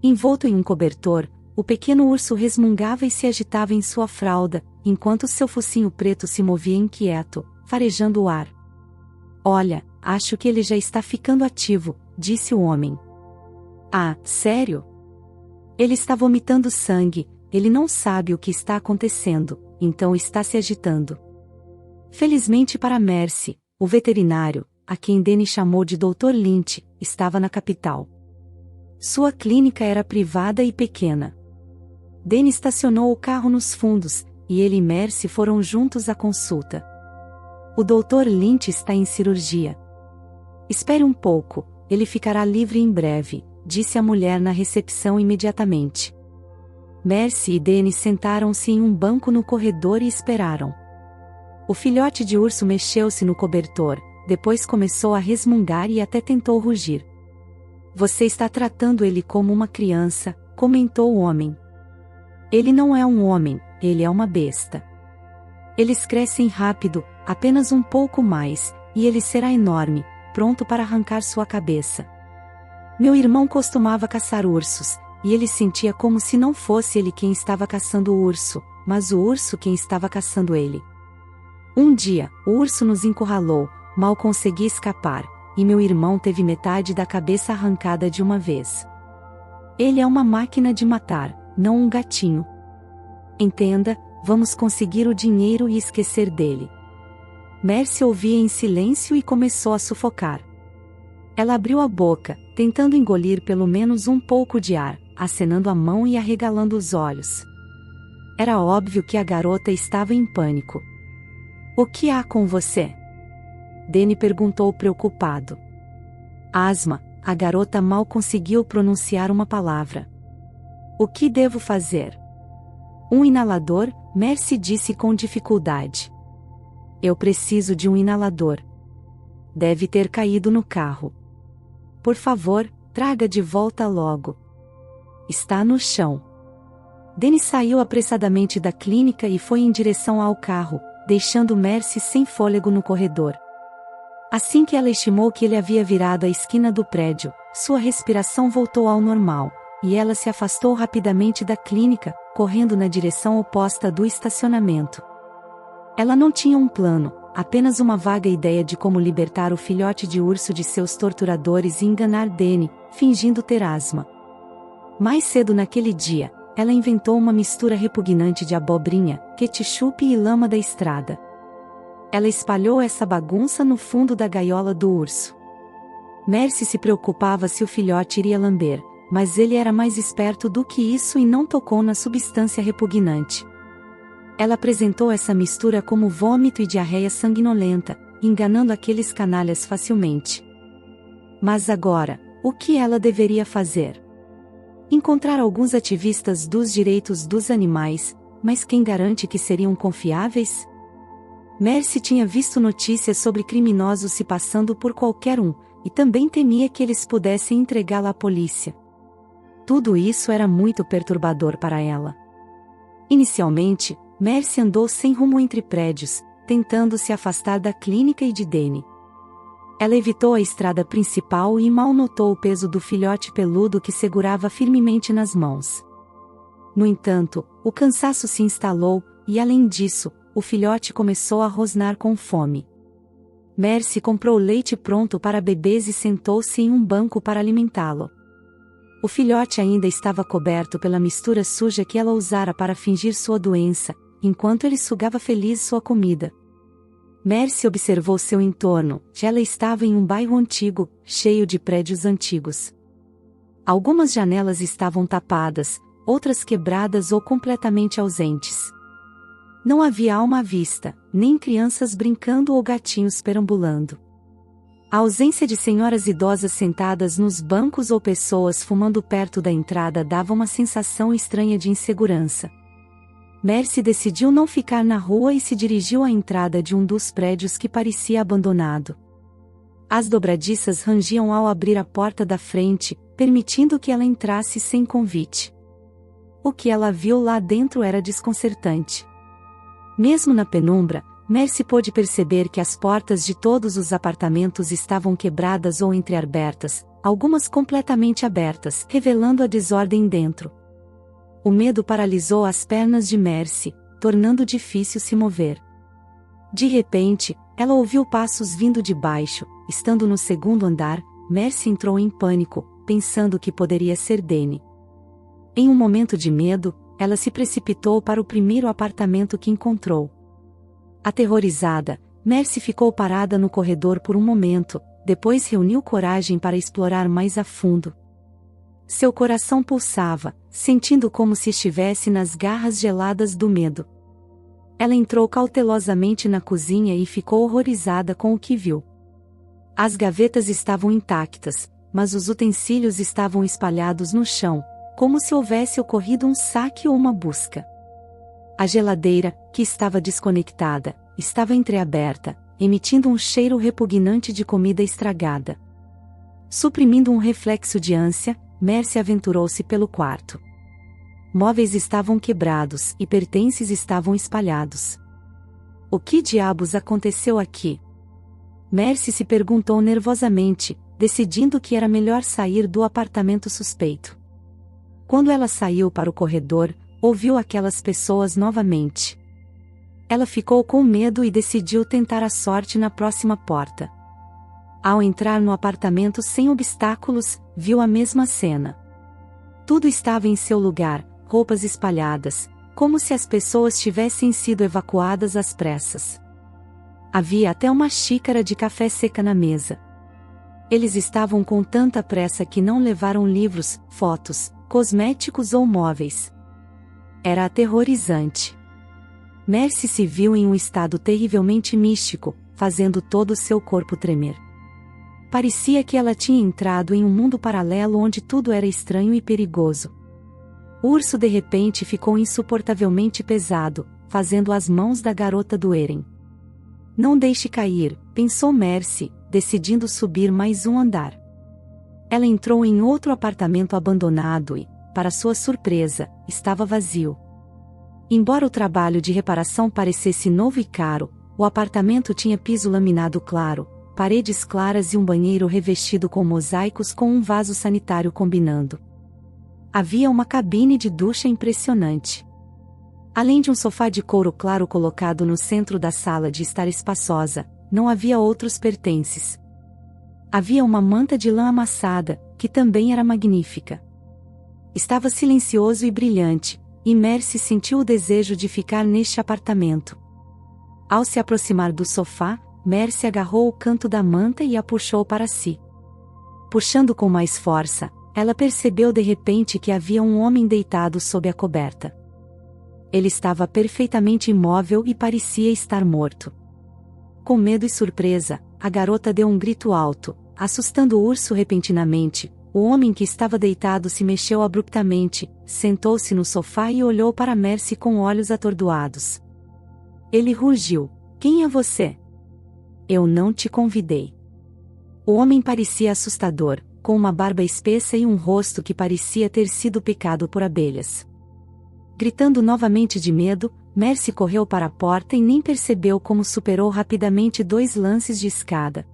Envolto em um cobertor, o pequeno urso resmungava e se agitava em sua fralda, enquanto seu focinho preto se movia inquieto, farejando o ar. Olha, acho que ele já está ficando ativo, disse o homem. Ah, sério? Ele está vomitando sangue, ele não sabe o que está acontecendo, então está se agitando. Felizmente para Mercy, o veterinário, a quem Danny chamou de Dr. Lynch, estava na capital. Sua clínica era privada e pequena. Danny estacionou o carro nos fundos, e ele e Mercy foram juntos à consulta. O Dr. Lynch está em cirurgia. Espere um pouco, ele ficará livre em breve, disse a mulher na recepção imediatamente. Mercy e Danny sentaram-se em um banco no corredor e esperaram. O filhote de urso mexeu-se no cobertor, depois começou a resmungar e até tentou rugir. Você está tratando ele como uma criança, comentou o homem. Ele não é um homem, ele é uma besta. Eles crescem rápido, apenas um pouco mais, e ele será enorme, pronto para arrancar sua cabeça. Meu irmão costumava caçar ursos, e ele sentia como se não fosse ele quem estava caçando o urso, mas o urso quem estava caçando ele. Um dia, o urso nos encurralou, mal consegui escapar, e meu irmão teve metade da cabeça arrancada de uma vez. Ele é uma máquina de matar, não um gatinho. Entenda, vamos conseguir o dinheiro e esquecer dele. Mercy ouvia em silêncio e começou a sufocar. Ela abriu a boca, tentando engolir pelo menos um pouco de ar, acenando a mão e arregalando os olhos. Era óbvio que a garota estava em pânico. O que há com você? Danny perguntou preocupado. Asma, a garota mal conseguiu pronunciar uma palavra. O que devo fazer? Um inalador, Mercy disse com dificuldade. Eu preciso de um inalador. Deve ter caído no carro. Por favor, traga de volta logo. Está no chão. Danny saiu apressadamente da clínica e foi em direção ao carro, deixando Mercy sem fôlego no corredor. Assim que ela estimou que ele havia virado a esquina do prédio, sua respiração voltou ao normal, e ela se afastou rapidamente da clínica, correndo na direção oposta do estacionamento. Ela não tinha um plano, apenas uma vaga ideia de como libertar o filhote de urso de seus torturadores e enganar Danny, fingindo ter asma. Mais cedo naquele dia, ela inventou uma mistura repugnante de abobrinha, ketchup e lama da estrada. Ela espalhou essa bagunça no fundo da gaiola do urso. Mercy se preocupava se o filhote iria lamber, mas ele era mais esperto do que isso e não tocou na substância repugnante. Ela apresentou essa mistura como vômito e diarreia sanguinolenta, enganando aqueles canalhas facilmente. Mas agora, o que ela deveria fazer? Encontrar alguns ativistas dos direitos dos animais, mas quem garante que seriam confiáveis? Mercy tinha visto notícias sobre criminosos se passando por qualquer um, e também temia que eles pudessem entregá-la à polícia. Tudo isso era muito perturbador para ela. Inicialmente, Mercy andou sem rumo entre prédios, tentando se afastar da clínica e de Danny. Ela evitou a estrada principal e mal notou o peso do filhote peludo que segurava firmemente nas mãos. No entanto, o cansaço se instalou, e além disso, o filhote começou a rosnar com fome. Mercy comprou leite pronto para bebês e sentou-se em um banco para alimentá-lo. O filhote ainda estava coberto pela mistura suja que ela usara para fingir sua doença, enquanto ele sugava feliz sua comida. Mercy observou seu entorno, ela estava em um bairro antigo, cheio de prédios antigos. Algumas janelas estavam tapadas, outras quebradas ou completamente ausentes. Não havia alma à vista, nem crianças brincando ou gatinhos perambulando. A ausência de senhoras idosas sentadas nos bancos ou pessoas fumando perto da entrada dava uma sensação estranha de insegurança. Mercy decidiu não ficar na rua e se dirigiu à entrada de um dos prédios que parecia abandonado. As dobradiças rangiam ao abrir a porta da frente, permitindo que ela entrasse sem convite. O que ela viu lá dentro era desconcertante. Mesmo na penumbra, Mercy pôde perceber que as portas de todos os apartamentos estavam quebradas ou entreabertas, algumas completamente abertas, revelando a desordem dentro. O medo paralisou as pernas de Mercy, tornando difícil se mover. De repente, ela ouviu passos vindo de baixo. Estando no segundo andar, Mercy entrou em pânico, pensando que poderia ser Danny. Em um momento de medo, ela se precipitou para o primeiro apartamento que encontrou. Aterrorizada, Mercy ficou parada no corredor por um momento, depois reuniu coragem para explorar mais a fundo. Seu coração pulsava, sentindo como se estivesse nas garras geladas do medo. Ela entrou cautelosamente na cozinha e ficou horrorizada com o que viu. As gavetas estavam intactas, mas os utensílios estavam espalhados no chão, como se houvesse ocorrido um saque ou uma busca. A geladeira, que estava desconectada, estava entreaberta, emitindo um cheiro repugnante de comida estragada. Suprimindo um reflexo de ânsia, Mercy aventurou-se pelo quarto. Móveis estavam quebrados e pertences estavam espalhados. O que diabos aconteceu aqui? Mercy se perguntou nervosamente, decidindo que era melhor sair do apartamento suspeito. Quando ela saiu para o corredor, ouviu aquelas pessoas novamente. Ela ficou com medo e decidiu tentar a sorte na próxima porta. Ao entrar no apartamento sem obstáculos, viu a mesma cena. Tudo estava em seu lugar, roupas espalhadas, como se as pessoas tivessem sido evacuadas às pressas. Havia até uma xícara de café seca na mesa. Eles estavam com tanta pressa que não levaram livros, fotos, cosméticos ou móveis. Era aterrorizante. Mercy se viu em um estado terrivelmente místico, fazendo todo o seu corpo tremer. parecia que ela tinha entrado em um mundo paralelo onde tudo era estranho e perigoso. O urso de repente ficou insuportavelmente pesado, fazendo as mãos da garota doerem. Não deixe cair, pensou Mercy, decidindo subir mais um andar. Ela entrou em outro apartamento abandonado e, para sua surpresa, estava vazio. Embora o trabalho de reparação parecesse novo e caro, o apartamento tinha piso laminado claro, paredes claras e um banheiro revestido com mosaicos com um vaso sanitário combinando. Havia uma cabine de ducha impressionante. Além de um sofá de couro claro colocado no centro da sala de estar espaçosa, não havia outros pertences. Havia uma manta de lã amassada, que também era magnífica. Estava silencioso e brilhante, e Mercy sentiu o desejo de ficar neste apartamento. Ao se aproximar do sofá, Mercy agarrou o canto da manta e a puxou para si. Puxando com mais força, ela percebeu de repente que havia um homem deitado sob a coberta. Ele estava perfeitamente imóvel e parecia estar morto. Com medo e surpresa, a garota deu um grito alto, assustando o urso repentinamente. O homem que estava deitado se mexeu abruptamente, sentou-se no sofá e olhou para Mercy com olhos atordoados. Ele rugiu: "Quem é você? Eu não te convidei." O homem parecia assustador, com uma barba espessa e um rosto que parecia ter sido picado por abelhas. Gritando novamente de medo, Mercy correu para a porta e nem percebeu como superou rapidamente 2 lances de escada.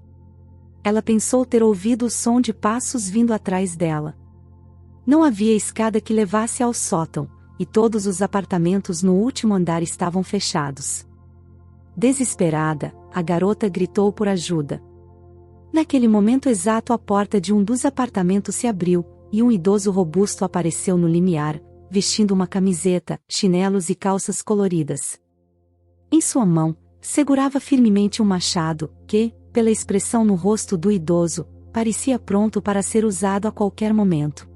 Ela pensou ter ouvido o som de passos vindo atrás dela. Não havia escada que levasse ao sótão, e todos os apartamentos no último andar estavam fechados. Desesperada, a garota gritou por ajuda. Naquele momento exato a porta de um dos apartamentos se abriu, e um idoso robusto apareceu no limiar, vestindo uma camiseta, chinelos e calças coloridas. Em sua mão, segurava firmemente um machado, que, pela expressão no rosto do idoso, parecia pronto para ser usado a qualquer momento.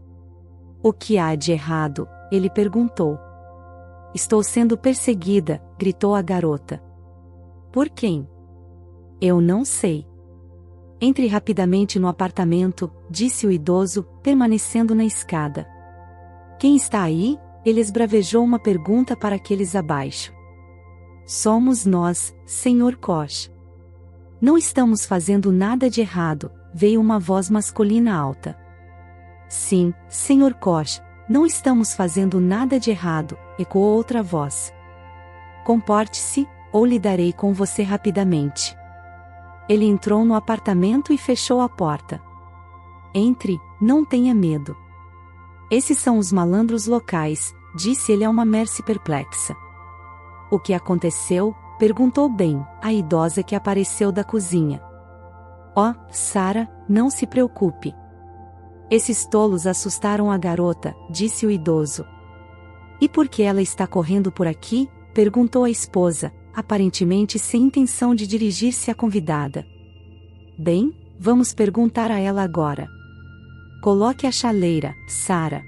"O que há de errado?" ele perguntou. "Estou sendo perseguida", gritou a garota. "Por quem?" "Eu não sei." "Entre rapidamente no apartamento", disse o idoso, permanecendo na escada. "Quem está aí?" ele esbravejou uma pergunta para aqueles abaixo. "Somos nós, Sr. Koch." "Não estamos fazendo nada de errado", veio uma voz masculina alta. "Sim, Sr. Koch, não estamos fazendo nada de errado", ecoou outra voz. "Comporte-se, ou lidarei com você rapidamente." Ele entrou no apartamento e fechou a porta. "Entre, não tenha medo. Esses são os malandros locais", disse ele a uma Mercy perplexa. "O que aconteceu?", perguntou Ben, a idosa que apareceu da cozinha. "Oh, Sarah, não se preocupe. Esses tolos assustaram a garota", disse o idoso. "E por que ela está correndo por aqui?", perguntou a esposa, aparentemente sem intenção de dirigir-se à convidada. "Bem, vamos perguntar a ela agora. Coloque a chaleira, Sarah."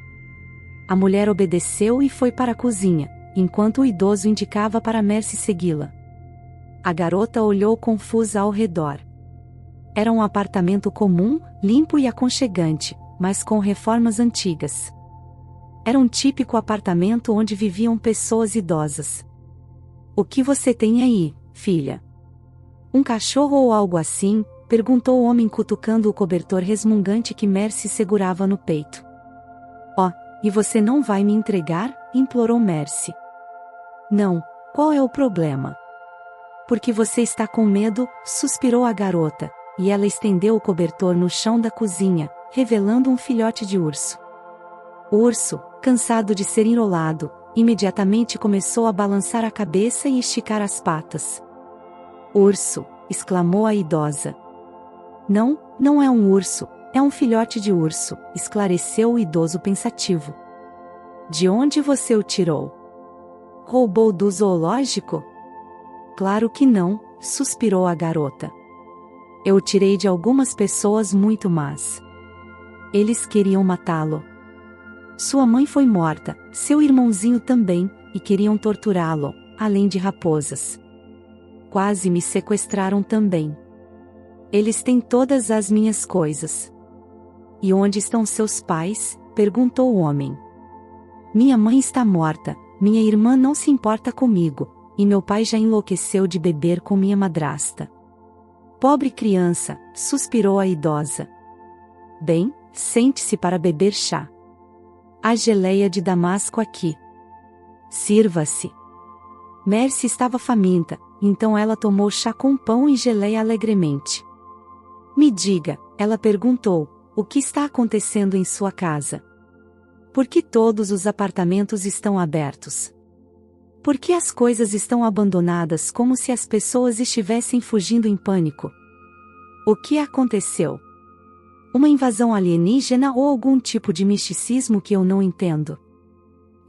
A mulher obedeceu e foi para a cozinha, enquanto o idoso indicava para Mercy segui-la. A garota olhou confusa ao redor. Era um apartamento comum, limpo e aconchegante, mas com reformas antigas. Era um típico apartamento onde viviam pessoas idosas. "O que você tem aí, filha? Um cachorro ou algo assim?", perguntou o homem cutucando o cobertor resmungante que Mercy segurava no peito. "Oh, e você não vai me entregar?", implorou Mercy. "Não, qual é o problema?" "Porque você está com medo?", suspirou a garota, e ela estendeu o cobertor no chão da cozinha, revelando um filhote de urso. O urso, cansado de ser enrolado, imediatamente começou a balançar a cabeça e esticar as patas. "Urso!", exclamou a idosa. "Não, não é um urso, é um filhote de urso", esclareceu o idoso pensativo. "De onde você o tirou? Roubou do zoológico?" "Claro que não", suspirou a garota. "Eu o tirei de algumas pessoas muito más. Eles queriam matá-lo. Sua mãe foi morta, seu irmãozinho também, e queriam torturá-lo, além de raposas. Quase me sequestraram também." Eles têm todas as minhas coisas. E onde estão seus pais? Perguntou o homem. Minha mãe está morta, minha irmã não se importa comigo, e meu pai já enlouqueceu de beber com minha madrasta. Pobre criança, suspirou a idosa. Bem, sente-se para beber chá. Há geleia de damasco aqui. Sirva-se. Mercy estava faminta, então ela tomou chá com pão e geleia alegremente. Me diga, ela perguntou, o que está acontecendo em sua casa? Por que todos os apartamentos estão abertos? Por que as coisas estão abandonadas como se as pessoas estivessem fugindo em pânico? O que aconteceu? Uma invasão alienígena ou algum tipo de misticismo que eu não entendo?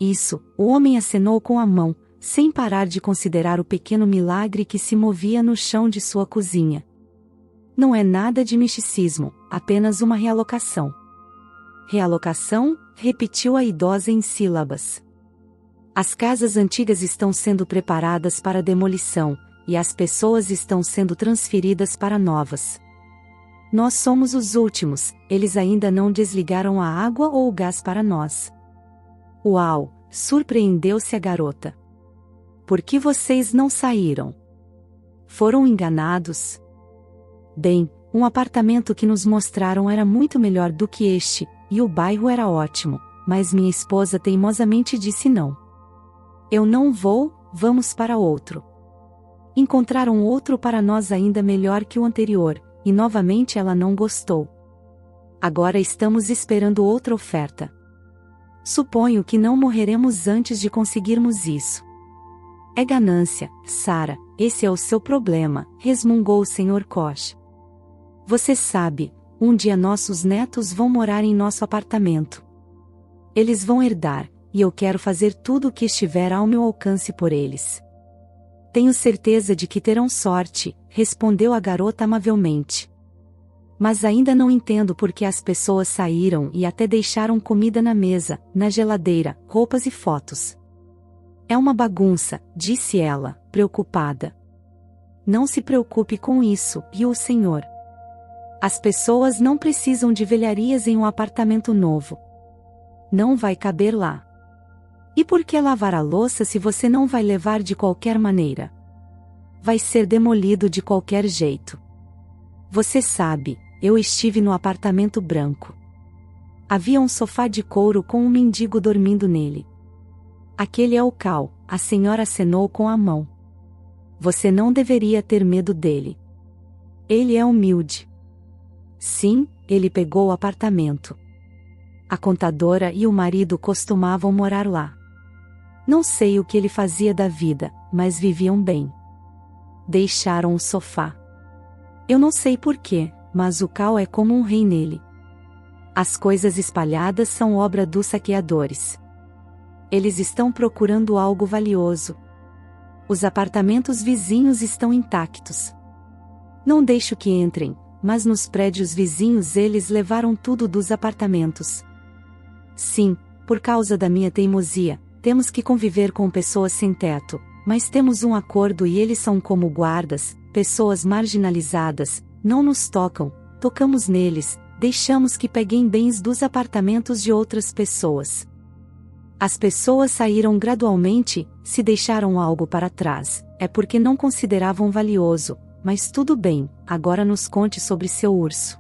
Isso, o homem acenou com a mão, sem parar de considerar o pequeno milagre que se movia no chão de sua cozinha. Não é nada de misticismo, apenas uma realocação. Realocação? Repetiu a idosa em sílabas. As casas antigas estão sendo preparadas para demolição, e as pessoas estão sendo transferidas para novas. Nós somos os últimos, eles ainda não desligaram a água ou o gás para nós. Uau! Surpreendeu-se a garota. Por que vocês não saíram? Foram enganados? Bem, um apartamento que nos mostraram era muito melhor do que este, e o bairro era ótimo, mas minha esposa teimosamente disse não. Eu não vou, vamos para outro. Encontraram outro para nós ainda melhor que o anterior, e novamente ela não gostou. Agora estamos esperando outra oferta. Suponho que não morreremos antes de conseguirmos isso. É ganância, Sarah, esse é o seu problema, resmungou o Sr. Koch. Você sabe, um dia nossos netos vão morar em nosso apartamento. Eles vão herdar, e eu quero fazer tudo o que estiver ao meu alcance por eles. Tenho certeza de que terão sorte, respondeu a garota amavelmente. Mas ainda não entendo por que as pessoas saíram e até deixaram comida na mesa, na geladeira, roupas e fotos. É uma bagunça, disse ela, preocupada. Não se preocupe com isso, riu o senhor. As pessoas não precisam de velharias em um apartamento novo. Não vai caber lá. E por que lavar a louça se você não vai levar de qualquer maneira? Vai ser demolido de qualquer jeito. Você sabe, eu estive no apartamento branco. Havia um sofá de couro com um mendigo dormindo nele. Aquele é o Cal, a senhora acenou com a mão. Você não deveria ter medo dele. Ele é humilde. Sim, ele pegou o apartamento. A contadora e o marido costumavam morar lá. Não sei o que ele fazia da vida, mas viviam bem. Deixaram o sofá. Eu não sei porquê, mas o Cal é como um rei nele. As coisas espalhadas são obra dos saqueadores. Eles estão procurando algo valioso. Os apartamentos vizinhos estão intactos. Não deixo que entrem, mas nos prédios vizinhos eles levaram tudo dos apartamentos. Sim, por causa da minha teimosia, temos que conviver com pessoas sem teto, mas temos um acordo e eles são como guardas, pessoas marginalizadas, não nos tocam, tocamos neles, deixamos que peguem bens dos apartamentos de outras pessoas. As pessoas saíram gradualmente, se deixaram algo para trás, é porque não consideravam valioso, mas tudo bem, agora nos conte sobre seu urso.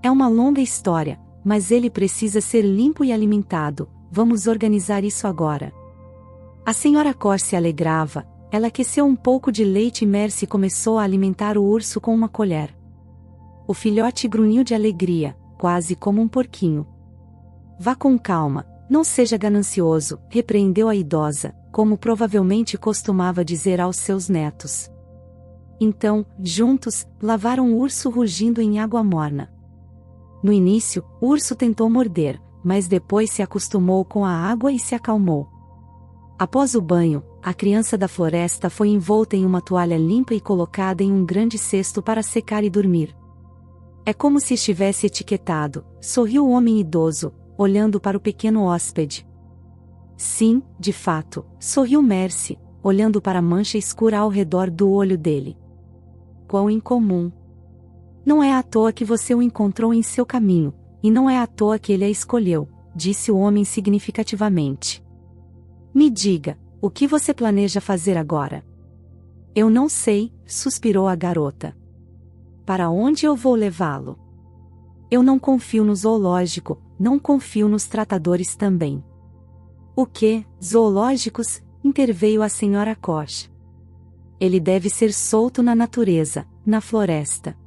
É uma longa história, mas ele precisa ser limpo e alimentado, vamos organizar isso agora. A senhora Cor se alegrava, ela aqueceu um pouco de leite e Mercy começou a alimentar o urso com uma colher. O filhote grunhiu de alegria, quase como um porquinho. Vá com calma, não seja ganancioso, repreendeu a idosa, como provavelmente costumava dizer aos seus netos. Então, juntos, lavaram o urso rugindo em água morna. No início, o urso tentou morder, mas depois se acostumou com a água e se acalmou. Após o banho, a criança da floresta foi envolta em uma toalha limpa e colocada em um grande cesto para secar e dormir. É como se estivesse etiquetado, sorriu o homem idoso, olhando para o pequeno hóspede. Sim, de fato, sorriu Mercy, olhando para a mancha escura ao redor do olho dele. Quão incomum! Não é à toa que você o encontrou em seu caminho, e não é à toa que ele a escolheu, disse o homem significativamente. Me diga, o que você planeja fazer agora? Eu não sei, suspirou a garota. Para onde eu vou levá-lo? Eu não confio no zoológico, não confio nos tratadores também. O quê, zoológicos? Interveio a senhora Koch. Ele deve ser solto na natureza, na floresta.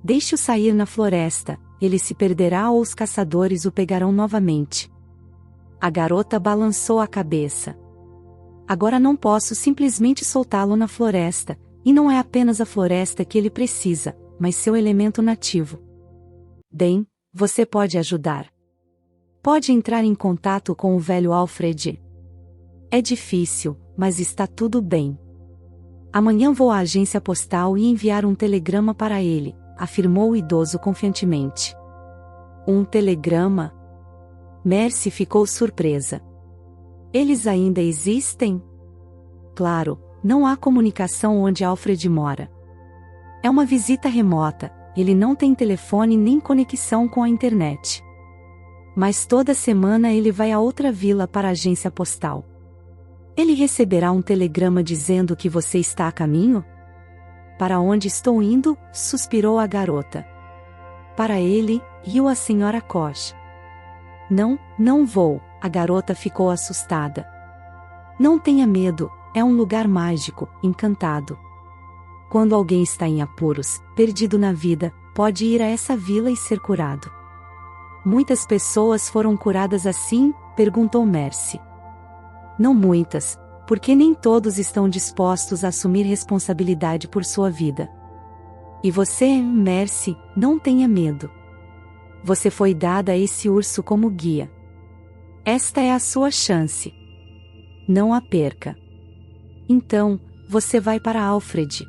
Deixe-o sair na floresta, ele se perderá ou os caçadores o pegarão novamente. A garota balançou a cabeça. Agora não posso simplesmente soltá-lo na floresta, e não é apenas a floresta que ele precisa, mas seu elemento nativo. Bem, você pode ajudar. Pode entrar em contato com o velho Alfred. É difícil, mas está tudo bem. Amanhã vou à agência postal e enviar um telegrama para ele, afirmou o idoso confiantemente. Um telegrama? Mercy ficou surpresa. Eles ainda existem? Claro, não há comunicação onde Alfred mora. É uma visita remota, ele não tem telefone nem conexão com a internet. Mas toda semana ele vai a outra vila para a agência postal. Ele receberá um telegrama dizendo que você está a caminho? Para onde estou indo? Suspirou a garota. Para ele, riu a senhora Koch. Não, não vou, a garota ficou assustada. Não tenha medo, é um lugar mágico, encantado. Quando alguém está em apuros, perdido na vida, pode ir a essa vila e ser curado. Muitas pessoas foram curadas assim? Perguntou Mercy. Não muitas, porque nem todos estão dispostos a assumir responsabilidade por sua vida. E você, Mercy, não tenha medo. Você foi dada a esse urso como guia. Esta é a sua chance. Não a perca. Então, você vai para Alfred.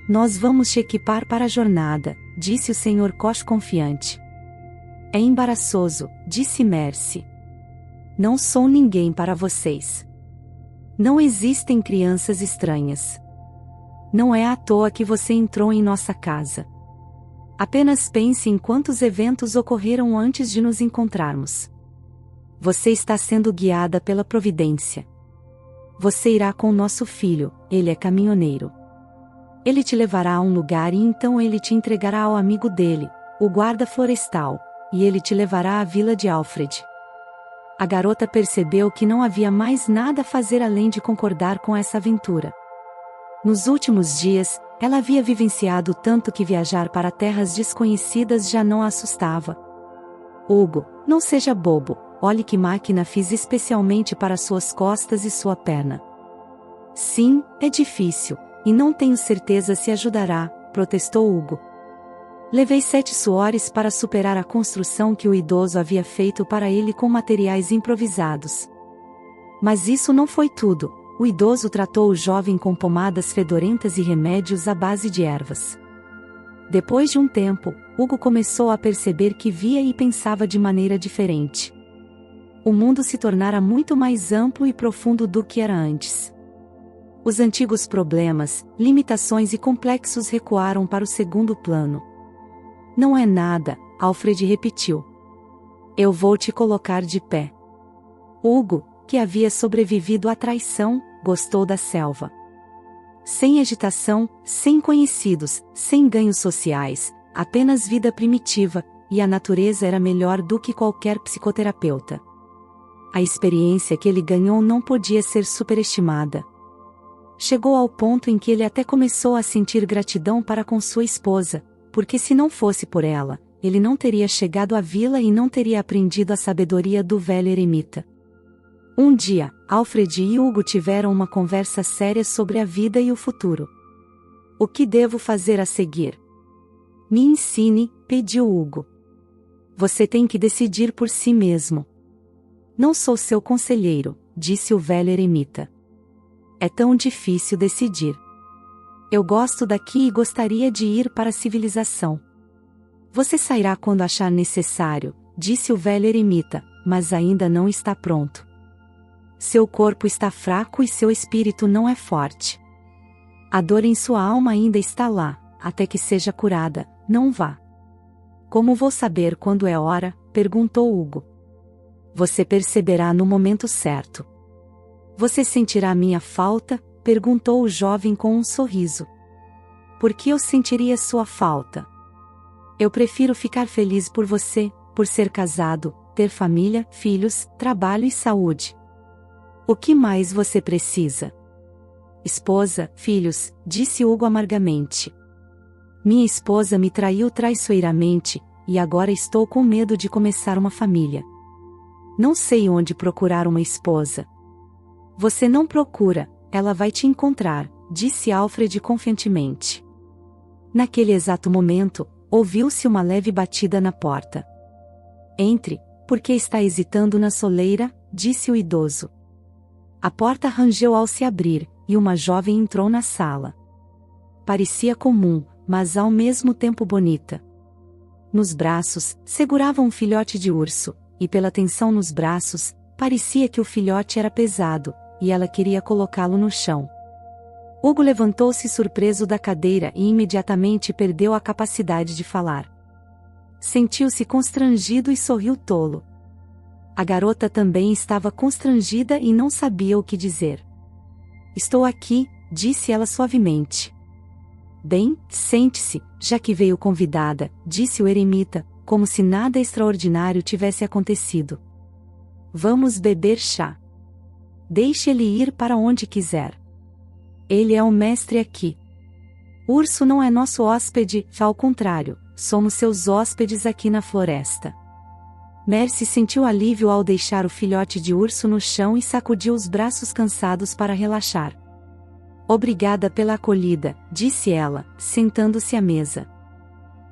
Nós vamos te equipar para a jornada, disse o Sr. Koch confiante. É embaraçoso, disse Mercy. Não sou ninguém para vocês. Não existem crianças estranhas. Não é à toa que você entrou em nossa casa. Apenas pense em quantos eventos ocorreram antes de nos encontrarmos. Você está sendo guiada pela providência. Você irá com nosso filho, ele é caminhoneiro. Ele te levará a um lugar e então ele te entregará ao amigo dele, o guarda florestal, e ele te levará à vila de Alfred. A garota percebeu que não havia mais nada a fazer além de concordar com essa aventura. Nos últimos dias, ela havia vivenciado tanto que viajar para terras desconhecidas já não a assustava. Hugo, não seja bobo, olhe que máquina fiz especialmente para suas costas e sua perna. Sim, é difícil, e não tenho certeza se ajudará, protestou Hugo. Levei 7 suores para superar a construção que o idoso havia feito para ele com materiais improvisados. Mas isso não foi tudo. O idoso tratou o jovem com pomadas fedorentas e remédios à base de ervas. Depois de um tempo, Hugo começou a perceber que via e pensava de maneira diferente. O mundo se tornara muito mais amplo e profundo do que era antes. Os antigos problemas, limitações e complexos recuaram para o segundo plano. Não é nada, Alfred repetiu. Eu vou te colocar de pé. Hugo, que havia sobrevivido à traição, gostou da selva. Sem agitação, sem conhecidos, sem ganhos sociais, apenas vida primitiva, e a natureza era melhor do que qualquer psicoterapeuta. A experiência que ele ganhou não podia ser superestimada. Chegou ao ponto em que ele até começou a sentir gratidão para com sua esposa, porque se não fosse por ela, ele não teria chegado à vila e não teria aprendido a sabedoria do velho eremita. Um dia, Alfred e Hugo tiveram uma conversa séria sobre a vida e o futuro. O que devo fazer a seguir? Me ensine, pediu Hugo. Você tem que decidir por si mesmo. Não sou seu conselheiro, disse o velho eremita. É tão difícil decidir. Eu gosto daqui e gostaria de ir para a civilização. Você sairá quando achar necessário, disse o velho eremita, mas ainda não está pronto. Seu corpo está fraco e seu espírito não é forte. A dor em sua alma ainda está lá, até que seja curada, não vá. Como vou saber quando é hora? Perguntou Hugo. Você perceberá no momento certo. Você sentirá minha falta? Perguntou o jovem com um sorriso. Por que eu sentiria sua falta? Eu prefiro ficar feliz por você, por ser casado, ter família, filhos, trabalho e saúde. O que mais você precisa? Esposa, filhos, disse Hugo amargamente. Minha esposa me traiu traiçoeiramente, e agora estou com medo de começar uma família. Não sei onde procurar uma esposa. Você não procura, ela vai te encontrar, disse Alfred confiantemente. Naquele exato momento, ouviu-se uma leve batida na porta. Entre, porque está hesitando na soleira, disse o idoso. A porta rangeu ao se abrir, e uma jovem entrou na sala. Parecia comum, mas ao mesmo tempo bonita. Nos braços, segurava um filhote de urso, e pela tensão nos braços, parecia que o filhote era pesado, e ela queria colocá-lo no chão. Hugo levantou-se surpreso da cadeira e imediatamente perdeu a capacidade de falar. Sentiu-se constrangido e sorriu tolo. A garota também estava constrangida e não sabia o que dizer. Estou aqui, disse ela suavemente. Bem, sente-se, já que veio convidada, disse o eremita, como se nada extraordinário tivesse acontecido. Vamos beber chá. Deixe ele ir para onde quiser. Ele é o mestre aqui. Urso não é nosso hóspede, ao contrário, somos seus hóspedes aqui na floresta. Mercy sentiu alívio ao deixar o filhote de urso no chão e sacudiu os braços cansados para relaxar. Obrigada pela acolhida, disse ela, sentando-se à mesa.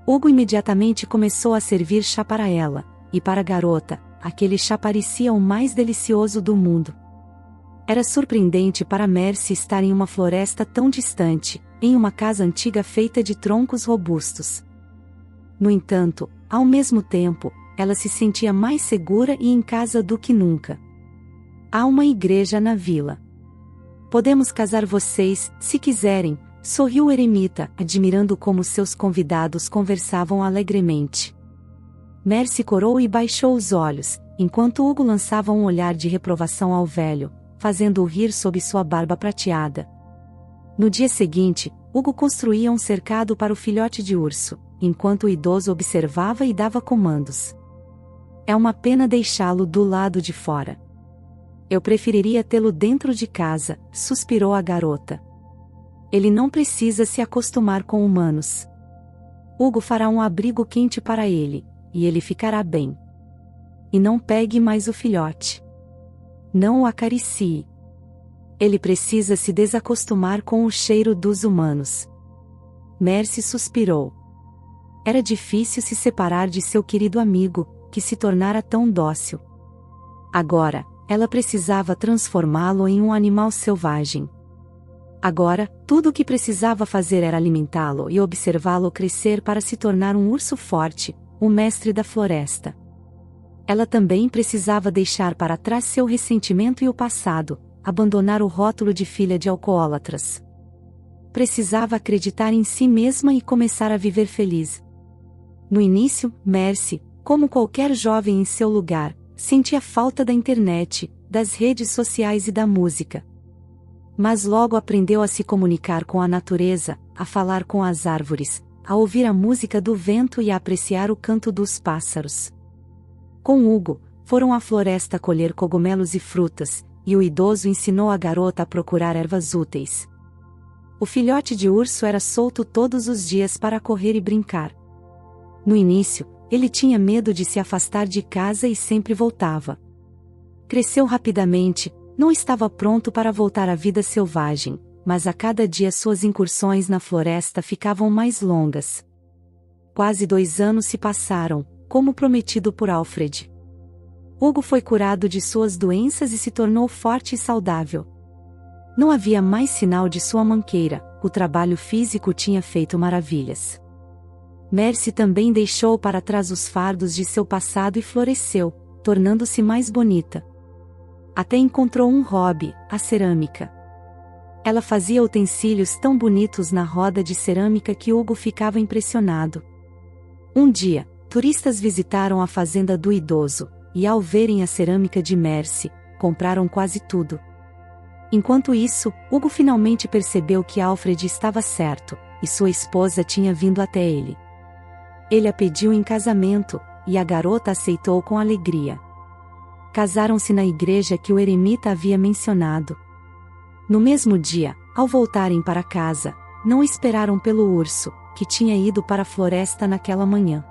Hugo imediatamente começou a servir chá para ela, e para a garota, aquele chá parecia o mais delicioso do mundo. Era surpreendente para Mercy estar em uma floresta tão distante, em uma casa antiga feita de troncos robustos. No entanto, ao mesmo tempo, ela se sentia mais segura e em casa do que nunca. Há uma igreja na vila. Podemos casar vocês, se quiserem, sorriu o eremita, admirando como seus convidados conversavam alegremente. Mercy corou e baixou os olhos, enquanto Hugo lançava um olhar de reprovação ao velho, fazendo-o rir sob sua barba prateada. No dia seguinte, Hugo construía um cercado para o filhote de urso, enquanto o idoso observava e dava comandos. É uma pena deixá-lo do lado de fora. Eu preferiria tê-lo dentro de casa, suspirou a garota. Ele não precisa se acostumar com humanos. Hugo fará um abrigo quente para ele, e ele ficará bem. E não pegue mais o filhote. Não o acaricie. Ele precisa se desacostumar com o cheiro dos humanos. Mercy suspirou. Era difícil se separar de seu querido amigo, que se tornara tão dócil. Agora, ela precisava transformá-lo em um animal selvagem. Agora, tudo o que precisava fazer era alimentá-lo e observá-lo crescer para se tornar um urso forte, o mestre da floresta. Ela também precisava deixar para trás seu ressentimento e o passado, abandonar o rótulo de filha de alcoólatras. Precisava acreditar em si mesma e começar a viver feliz. No início, Mercy, como qualquer jovem em seu lugar, sentia falta da internet, das redes sociais e da música. Mas logo aprendeu a se comunicar com a natureza, a falar com as árvores, a ouvir a música do vento e a apreciar o canto dos pássaros. Com Hugo, foram à floresta colher cogumelos e frutas, e o idoso ensinou a garota a procurar ervas úteis. O filhote de urso era solto todos os dias para correr e brincar. No início, ele tinha medo de se afastar de casa e sempre voltava. Cresceu rapidamente, não estava pronto para voltar à vida selvagem, mas a cada dia suas incursões na floresta ficavam mais longas. Quase 2 anos se passaram, como prometido por Alfred. Hugo foi curado de suas doenças e se tornou forte e saudável. Não havia mais sinal de sua manqueira, o trabalho físico tinha feito maravilhas. Mercy também deixou para trás os fardos de seu passado e floresceu, tornando-se mais bonita. Até encontrou um hobby, a cerâmica. Ela fazia utensílios tão bonitos na roda de cerâmica que Hugo ficava impressionado. Um dia, turistas visitaram a fazenda do idoso, e ao verem a cerâmica de Mercy, compraram quase tudo. Enquanto isso, Hugo finalmente percebeu que Alfred estava certo, e sua esposa tinha vindo até ele. Ele a pediu em casamento, e a garota aceitou com alegria. Casaram-se na igreja que o eremita havia mencionado. No mesmo dia, ao voltarem para casa, não esperaram pelo urso, que tinha ido para a floresta naquela manhã.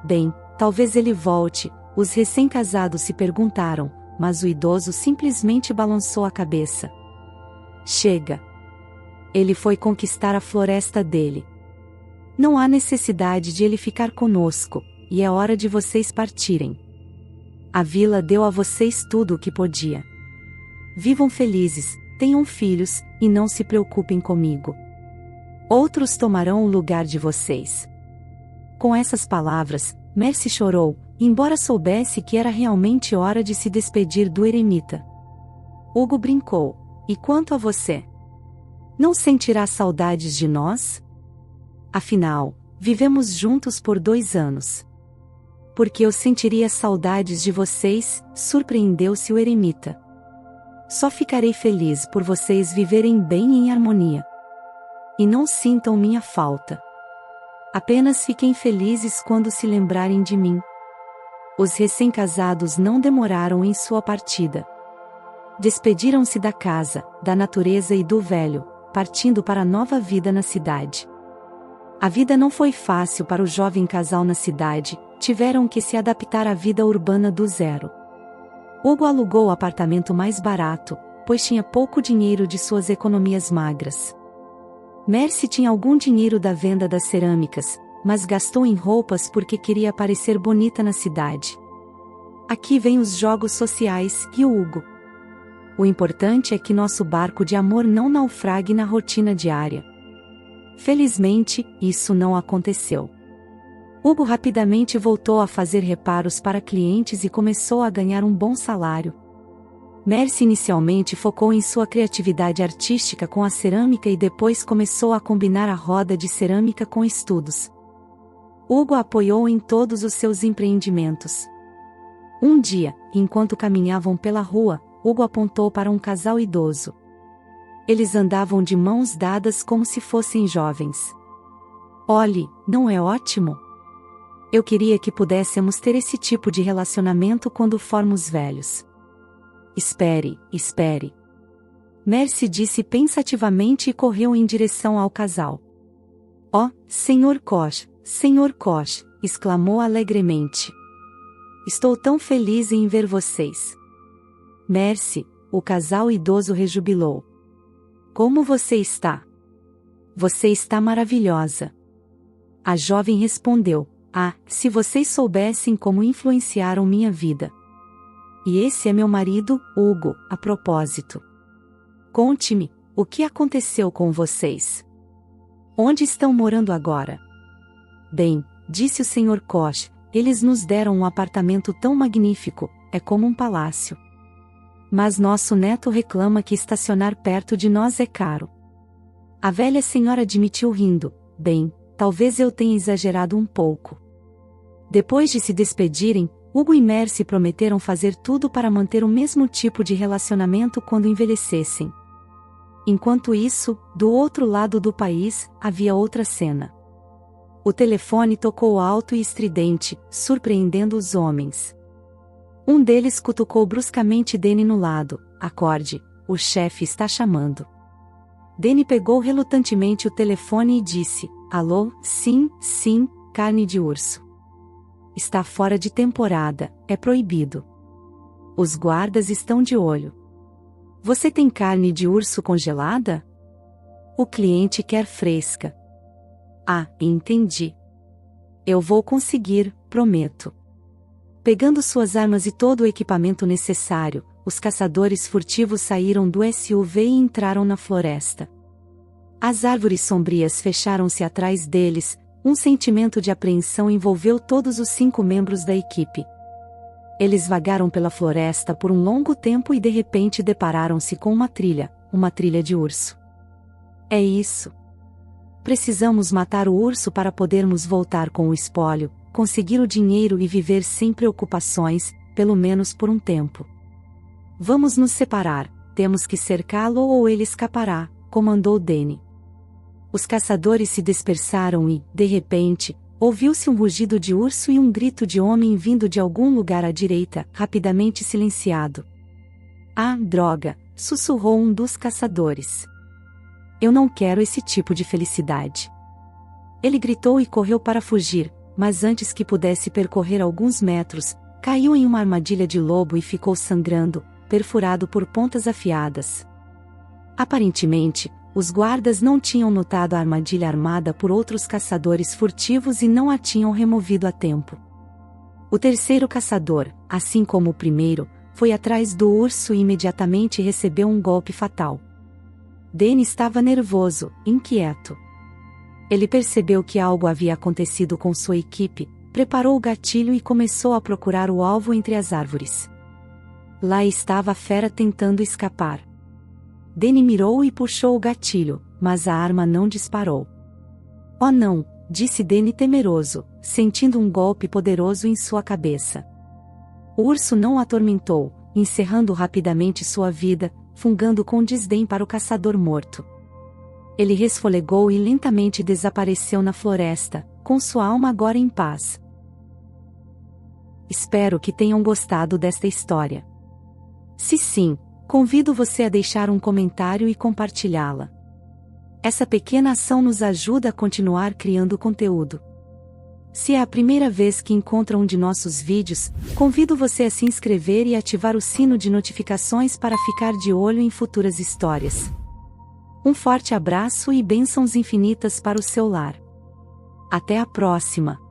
Bem, talvez ele volte, os recém-casados se perguntaram, mas o idoso simplesmente balançou a cabeça. Chega! Ele foi conquistar a floresta dele. Não há necessidade de ele ficar conosco, e é hora de vocês partirem. A vila deu a vocês tudo o que podia. Vivam felizes, tenham filhos, e não se preocupem comigo. Outros tomarão o lugar de vocês. Com essas palavras, Mercy chorou, embora soubesse que era realmente hora de se despedir do eremita. Hugo brincou: e quanto a você? Não sentirá saudades de nós? Afinal, vivemos juntos por 2 anos. Porque eu sentiria saudades de vocês, surpreendeu-se o eremita. Só ficarei feliz por vocês viverem bem em harmonia. E não sintam minha falta. Apenas fiquem felizes quando se lembrarem de mim. Os recém-casados não demoraram em sua partida. Despediram-se da casa, da natureza e do velho, partindo para a nova vida na cidade. A vida não foi fácil para o jovem casal na cidade, tiveram que se adaptar à vida urbana do zero. Hugo alugou o apartamento mais barato, pois tinha pouco dinheiro de suas economias magras. Mercy tinha algum dinheiro da venda das cerâmicas, mas gastou em roupas porque queria parecer bonita na cidade. Aqui vem os jogos sociais e o Hugo. O importante é que nosso barco de amor não naufrague na rotina diária. Felizmente, isso não aconteceu. Hugo rapidamente voltou a fazer reparos para clientes e começou a ganhar um bom salário. Mercy inicialmente focou em sua criatividade artística com a cerâmica e depois começou a combinar a roda de cerâmica com estudos. Hugo a apoiou em todos os seus empreendimentos. Um dia, enquanto caminhavam pela rua, Hugo apontou para um casal idoso. Eles andavam de mãos dadas como se fossem jovens. Olhe, não é ótimo? Eu queria que pudéssemos ter esse tipo de relacionamento quando formos velhos. Espere, espere. Mercy disse pensativamente e correu em direção ao casal. Oh, Sr. Koch, Sr. Koch, exclamou alegremente. Estou tão feliz em ver vocês. Mercy, o casal idoso rejubilou. Como você está? Você está maravilhosa. A jovem respondeu: ah, se vocês soubessem como influenciaram minha vida. E esse é meu marido, Hugo, a propósito. Conte-me, o que aconteceu com vocês? Onde estão morando agora? Bem, disse o Sr. Koch, eles nos deram um apartamento tão magnífico, é como um palácio. Mas nosso neto reclama que estacionar perto de nós é caro. A velha senhora admitiu rindo: bem, talvez eu tenha exagerado um pouco. Depois de se despedirem, Hugo e Mercy prometeram fazer tudo para manter o mesmo tipo de relacionamento quando envelhecessem. Enquanto isso, do outro lado do país, havia outra cena. O telefone tocou alto e estridente, surpreendendo os homens. Um deles cutucou bruscamente Danny no lado: acorde, o chefe está chamando. Danny pegou relutantemente o telefone e disse: alô, sim, carne de urso. Está fora de temporada, é proibido. Os guardas estão de olho. Você tem carne de urso congelada? O cliente quer fresca. Ah, entendi. Eu vou conseguir, prometo. Pegando suas armas e todo o equipamento necessário, os caçadores furtivos saíram do SUV e entraram na floresta. As árvores sombrias fecharam-se atrás deles. Um sentimento de apreensão envolveu todos os 5 membros da equipe. Eles vagaram pela floresta por um longo tempo e de repente depararam-se com uma trilha de urso. É isso. Precisamos matar o urso para podermos voltar com o espólio, conseguir o dinheiro e viver sem preocupações, pelo menos por um tempo. Vamos nos separar, temos que cercá-lo ou ele escapará, comandou Danny. Os caçadores se dispersaram e, de repente, ouviu-se um rugido de urso e um grito de homem vindo de algum lugar à direita, rapidamente silenciado. Ah, droga! Sussurrou um dos caçadores. Eu não quero esse tipo de felicidade. Ele gritou e correu para fugir, mas antes que pudesse percorrer alguns metros, caiu em uma armadilha de lobo e ficou sangrando, perfurado por pontas afiadas. Aparentemente, os guardas não tinham notado a armadilha armada por outros caçadores furtivos e não a tinham removido a tempo. O terceiro caçador, assim como o primeiro, foi atrás do urso e imediatamente recebeu um golpe fatal. Danny estava nervoso, inquieto. Ele percebeu que algo havia acontecido com sua equipe, preparou o gatilho e começou a procurar o alvo entre as árvores. Lá estava a fera tentando escapar. Danny mirou e puxou o gatilho, mas a arma não disparou. Oh não, disse Danny temeroso, sentindo um golpe poderoso em sua cabeça. O urso não o atormentou, encerrando rapidamente sua vida, fungando com desdém para o caçador morto. Ele resfolegou e lentamente desapareceu na floresta, com sua alma agora em paz. Espero que tenham gostado desta história. Se sim, convido você a deixar um comentário e compartilhá-la. Essa pequena ação nos ajuda a continuar criando conteúdo. Se é a primeira vez que encontra um de nossos vídeos, convido você a se inscrever e ativar o sino de notificações para ficar de olho em futuras histórias. Um forte abraço e bênçãos infinitas para o seu lar. Até a próxima!